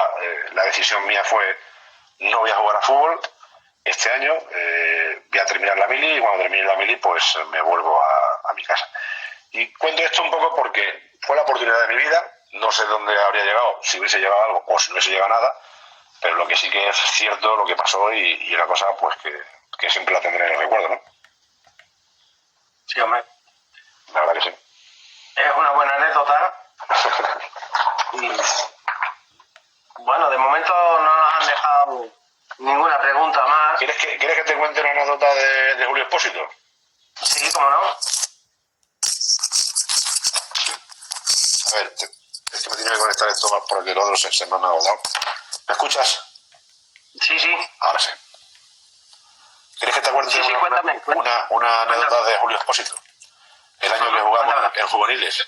Speaker 2: la decisión mía fue no voy a jugar a fútbol este año, voy a terminar la mili y cuando termine la mili pues me vuelvo a mi casa. Y cuento esto un poco porque fue la oportunidad de mi vida, no sé dónde habría llegado, si hubiese llegado algo o si no hubiese llegado nada, pero lo que sí que es cierto lo que pasó y una cosa pues que siempre la tendré en el recuerdo, ¿no?
Speaker 1: Sí, hombre.
Speaker 2: La verdad que sí.
Speaker 1: Es una buena anécdota. Y bueno, de momento no nos han dejado ninguna pregunta más.
Speaker 2: ¿Quieres que te cuente una anécdota de Julio Expósito?
Speaker 1: Sí, cómo no.
Speaker 2: A ver, es que me tiene que conectar esto más porque el otro se me ha agotado. ¿Me escuchas?
Speaker 1: Sí.
Speaker 2: Ahora sí. ¿Quieres que te cuente una anécdota de Julio Expósito? El año que jugamos en juveniles.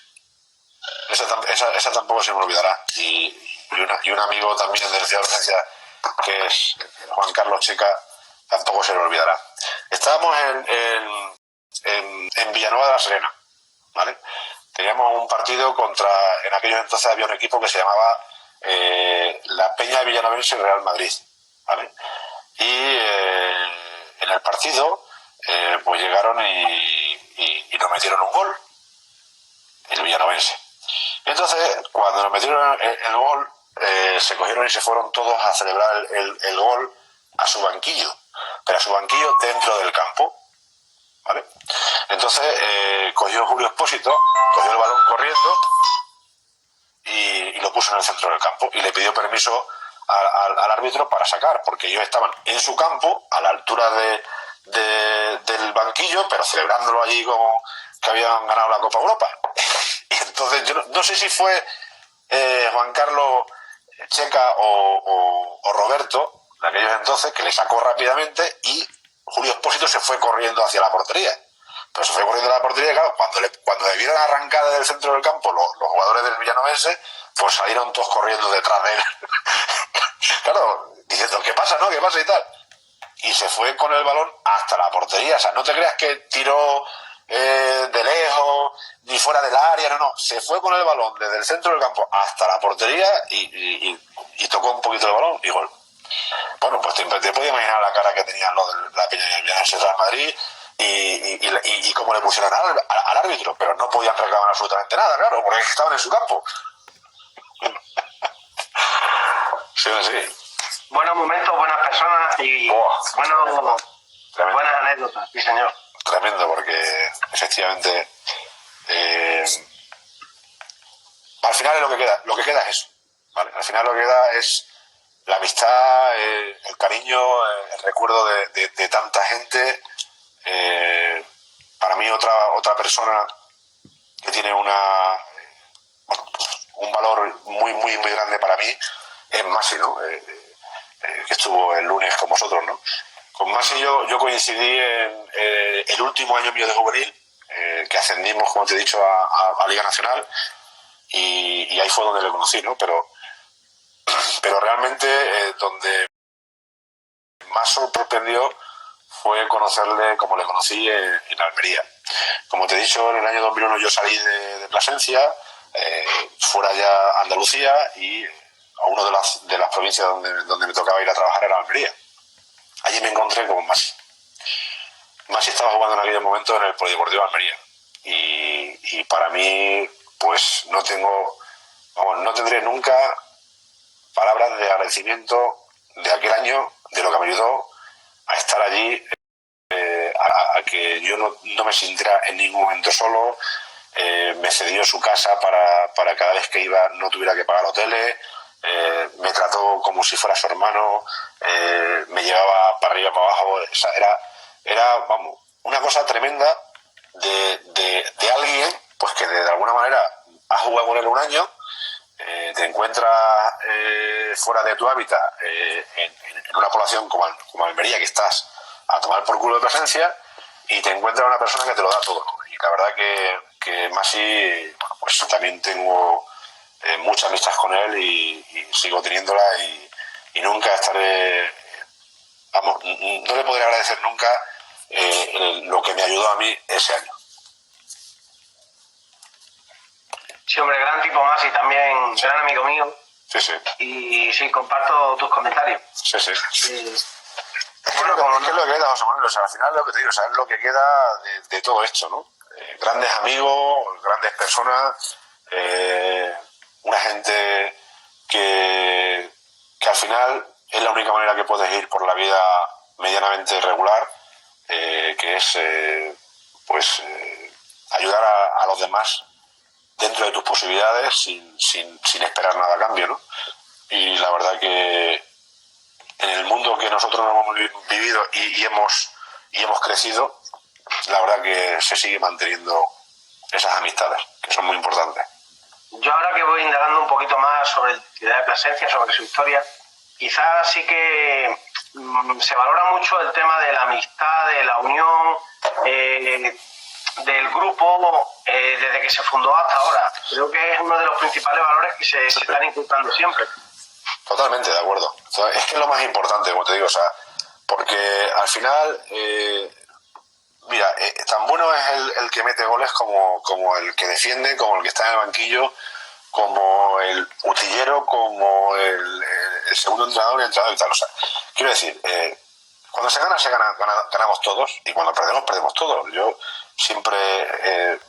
Speaker 2: Esa tampoco se me olvidará. Y un amigo también de Ciudad de Urgencia, que es Juan Carlos Checa, tampoco se le olvidará. Estábamos en Villanueva de la Serena, ¿vale? Teníamos un partido en aquellos entonces había un equipo que se llamaba la Peña Villanovense Real Madrid, ¿vale? Y en el partido pues llegaron y nos metieron un gol, el villanovense. Entonces, cuando nos metieron el gol, se cogieron y se fueron todos a celebrar el gol a su banquillo, pero a su banquillo dentro del campo, ¿vale? Entonces cogió Julio Expósito, cogió el balón corriendo y lo puso en el centro del campo y le pidió permiso al árbitro para sacar, porque ellos estaban en su campo a la altura del banquillo, pero celebrándolo allí como que habían ganado la Copa Europa. Y entonces yo no sé si fue Juan Carlos Checa o Roberto de aquellos entonces que le sacó rápidamente y Julio Expósito se fue corriendo hacia la portería. Pero se fue corriendo a la portería y claro, cuando le vieron arrancada del centro del campo los jugadores del villanovense, pues salieron todos corriendo detrás de él. Claro, diciendo, ¿qué pasa, no? ¿Qué pasa y tal? Y se fue con el balón hasta la portería. O sea, no te creas que tiró de lejos, ni fuera del área, no. Se fue con el balón desde el centro del campo hasta la portería y tocó un poquito el balón y gol. Bueno, pues te puedes imaginar la cara que tenían los de la Peña y el Real Madrid y cómo le pusieron al árbitro, pero no podían reclamar absolutamente nada, claro, porque estaban en su campo. sí.
Speaker 1: Buenos momentos, buenas personas y buenas anécdotas, sí señor.
Speaker 2: Tremendo, porque efectivamente al final es lo que queda es eso, ¿vale? Al final lo que queda es la amistad, el cariño, el recuerdo de tanta gente. Para mí otra persona que tiene un valor muy muy muy grande para mí es Masi, ¿no? Que estuvo el lunes con vosotros, ¿no? Con Masi yo coincidí en el último año mío de juvenil, que ascendimos, como te he dicho, a Liga Nacional, y ahí fue donde le conocí, ¿no? Pero realmente donde más sorprendió fue conocerle como le conocí en Almería. Como te he dicho, en el año 2001 yo salí de Plasencia, fuera ya Andalucía, y a una de las provincias donde me tocaba ir a trabajar era Almería. Allí me encontré con Masi. Masi estaba jugando en aquel momento en el Polideportivo de Almería. Y para mí, pues no tendré nunca palabras de agradecimiento de aquel año, de lo que me ayudó a estar allí, a que yo no me sintiera en ningún momento solo. Me cedió su casa para cada vez que iba no tuviera que pagar hoteles. Me trató como si fuera su hermano, me llevaba para arriba, para abajo. O sea, era vamos, una cosa tremenda de alguien pues que de alguna manera ha jugado con él un año, te encuentras fuera de tu hábitat, en una población como Almería, que estás a tomar por culo de presencia, y te encuentras una persona que te lo da todo, ¿no? Y la verdad que Masi, bueno, pues también tengo mucha amistad con él y sigo teniéndola, y nunca estaré, vamos, no le podré agradecer nunca lo que me ayudó a mí ese año.
Speaker 1: Sí, hombre, gran tipo más y también gran amigo mío.
Speaker 2: Sí, sí.
Speaker 1: Y sí, comparto tus comentarios.
Speaker 2: Sí. Es
Speaker 1: Bueno,
Speaker 2: que es lo que queda, José Manuel. O sea, al final lo que te digo, o sea, es lo que queda de todo esto, ¿no? Grandes amigos, grandes personas, una gente que al final es la única manera que puedes ir por la vida medianamente regular, que es ayudar a los demás dentro de tus posibilidades, sin esperar nada a cambio, ¿no? Y la verdad que en el mundo que nosotros hemos vivido y hemos crecido, la verdad que se sigue manteniendo esas amistades, que son muy importantes.
Speaker 1: Yo ahora que voy indagando un poquito más sobre la ciudad de Plasencia, sobre su historia, quizás sí que se valora mucho el tema de la amistad, de la unión, del grupo, desde que se fundó hasta ahora. Creo que es uno de los principales valores que se están inculcando siempre.
Speaker 2: Totalmente, de acuerdo. Es que es lo más importante, como te digo, o sea, porque al final, mira, tan bueno es el que mete goles como el que defiende, como el que está en el banquillo, como el utillero, como el segundo entrenador y el entrenador y tal. O sea, quiero decir, cuando se gana, ganamos todos, y cuando perdemos todos. Yo siempre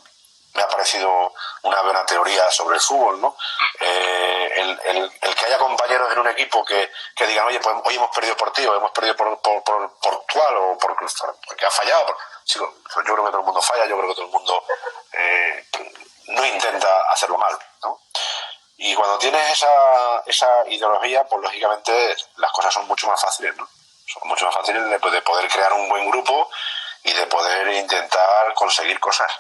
Speaker 2: me ha parecido una buena teoría sobre el fútbol, ¿no? El que haya compañeros en un equipo que digan, oye, pues hoy hemos perdido por ti, o hemos perdido por cual, o porque ha fallado. Yo creo que todo el mundo falla, yo creo que todo el mundo no intenta hacerlo mal, ¿no? Y cuando tienes esa ideología, pues lógicamente las cosas son mucho más fáciles, ¿no? Son mucho más fáciles de poder crear un buen grupo y de poder intentar conseguir cosas.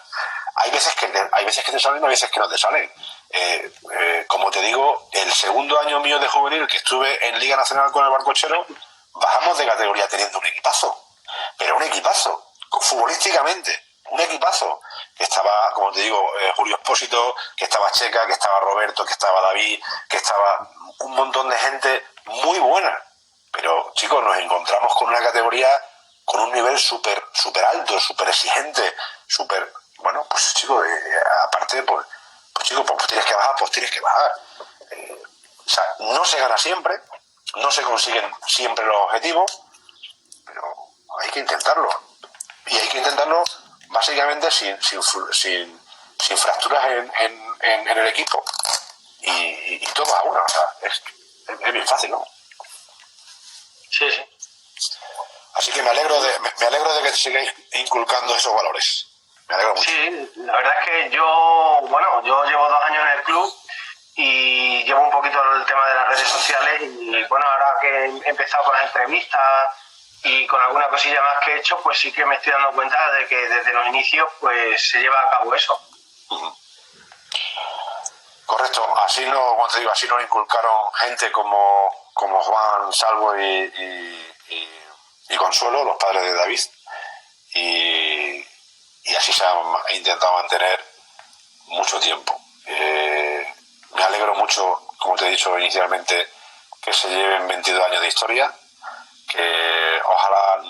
Speaker 2: Hay veces que te salen y hay veces que no te salen. Como te digo, el segundo año mío de juvenil, que estuve en Liga Nacional con el Barcochero, bajamos de categoría teniendo un equipazo. Pero un equipazo, futbolísticamente, un equipazo. Que estaba, como te digo, Julio Espósito, que estaba Checa, que estaba Roberto, que estaba David, que estaba un montón de gente muy buena. Pero, chicos, nos encontramos con una categoría con un nivel súper alto, súper exigente, súper... Bueno, pues chicos, aparte, pues chicos, pues tienes que bajar, o sea, no se gana siempre, no se consiguen siempre los objetivos, pero hay que intentarlo. Y hay que intentarlo básicamente sin fracturas en el equipo. Y todo a una, o sea, es bien fácil, ¿no?
Speaker 1: Sí, sí.
Speaker 2: Así que me alegro de que sigáis inculcando esos valores. Me alegro mucho.
Speaker 1: Sí, la verdad es que yo llevo 2 años en el club y llevo un poquito el tema de las redes sociales y bueno, ahora que he empezado con las entrevistas y con alguna cosilla más que he hecho, pues sí que me estoy dando cuenta de que desde los inicios pues se lleva a cabo eso.
Speaker 2: Correcto, así no, como te digo, así nos inculcaron gente como Juan, Salvo y Consuelo, los padres de David, y así se ha intentado mantener mucho tiempo. Me alegro mucho, como te he dicho inicialmente, que se lleven 22 años de historia, que ojalá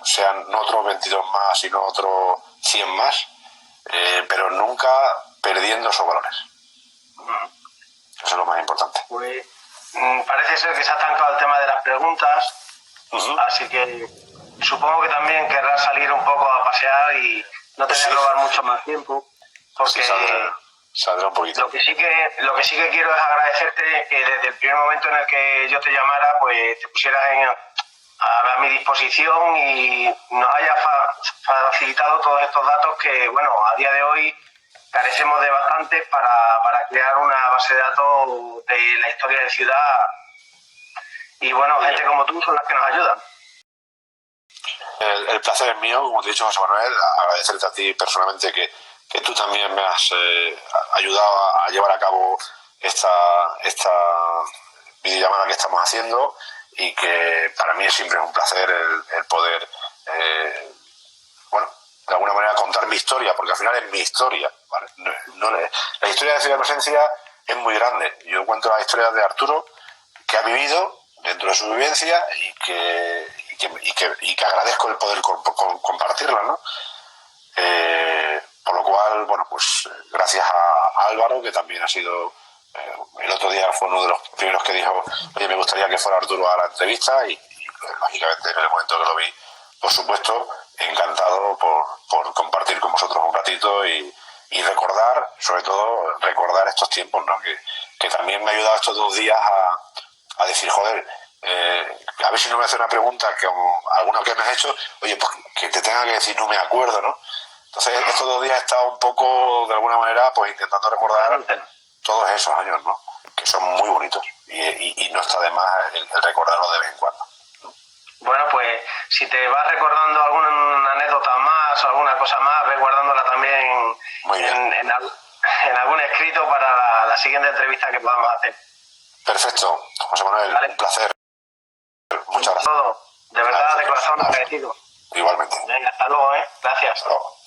Speaker 2: sean no otros 22 más, sino otros 100 más, pero nunca perdiendo esos valores. Eso es lo más importante.
Speaker 1: Pues parece ser que se ha estancado el tema de las preguntas, así que supongo que también querrás salir un poco a pasear y no te voy a robar mucho más tiempo, porque
Speaker 2: saldrá un poquito.
Speaker 1: Lo que sí que quiero es agradecerte que desde el primer momento en el que yo te llamara, pues te pusieras a mi disposición y nos hayas facilitado todos estos datos que, bueno, a día de hoy carecemos de bastantes para crear una base de datos de la historia de ciudad. Y bueno, gente como tú son las que nos ayudan.
Speaker 2: El placer es mío, como te he dicho, José Manuel, agradecerte a ti personalmente que tú también me has ayudado a llevar a cabo esta videollamada que estamos haciendo y que para mí siempre es un placer el poder, bueno, de alguna manera contar mi historia, porque al final es mi historia, ¿vale? La historia de Ciudad de Plasencia es muy grande. Yo cuento la historia de Arturo, que ha vivido dentro de su vivencia y que agradezco el poder compartirla, ¿no? Por lo cual, bueno, pues gracias a Álvaro, que también ha sido, el otro día fue uno de los primeros que dijo, oye, me gustaría que fuera Arturo a la entrevista y lógicamente en el momento que lo vi, por supuesto, encantado por compartir con vosotros un ratito y recordar, sobre todo, recordar estos tiempos, ¿no? Que también me ha ayudado estos 2 días a decir, joder, a ver si no me hace una pregunta como alguna que me has hecho, oye, pues que te tenga que decir no me acuerdo, ¿no? Entonces estos 2 días he estado un poco, de alguna manera, pues intentando recordar todos esos años, ¿no? Que son muy bonitos y no está de más el recordarlo de vez en cuando.
Speaker 1: Bueno, pues si te vas recordando alguna anécdota más o alguna cosa más, ve guardándola también en algún escrito para la siguiente entrevista que podamos hacer.
Speaker 2: Perfecto, José Manuel, ¿vale? Un placer. Muchas gracias.
Speaker 1: Todo, de verdad, de corazón agradecido.
Speaker 2: Igualmente.
Speaker 1: Venga, hasta luego, Gracias.
Speaker 2: Hasta luego.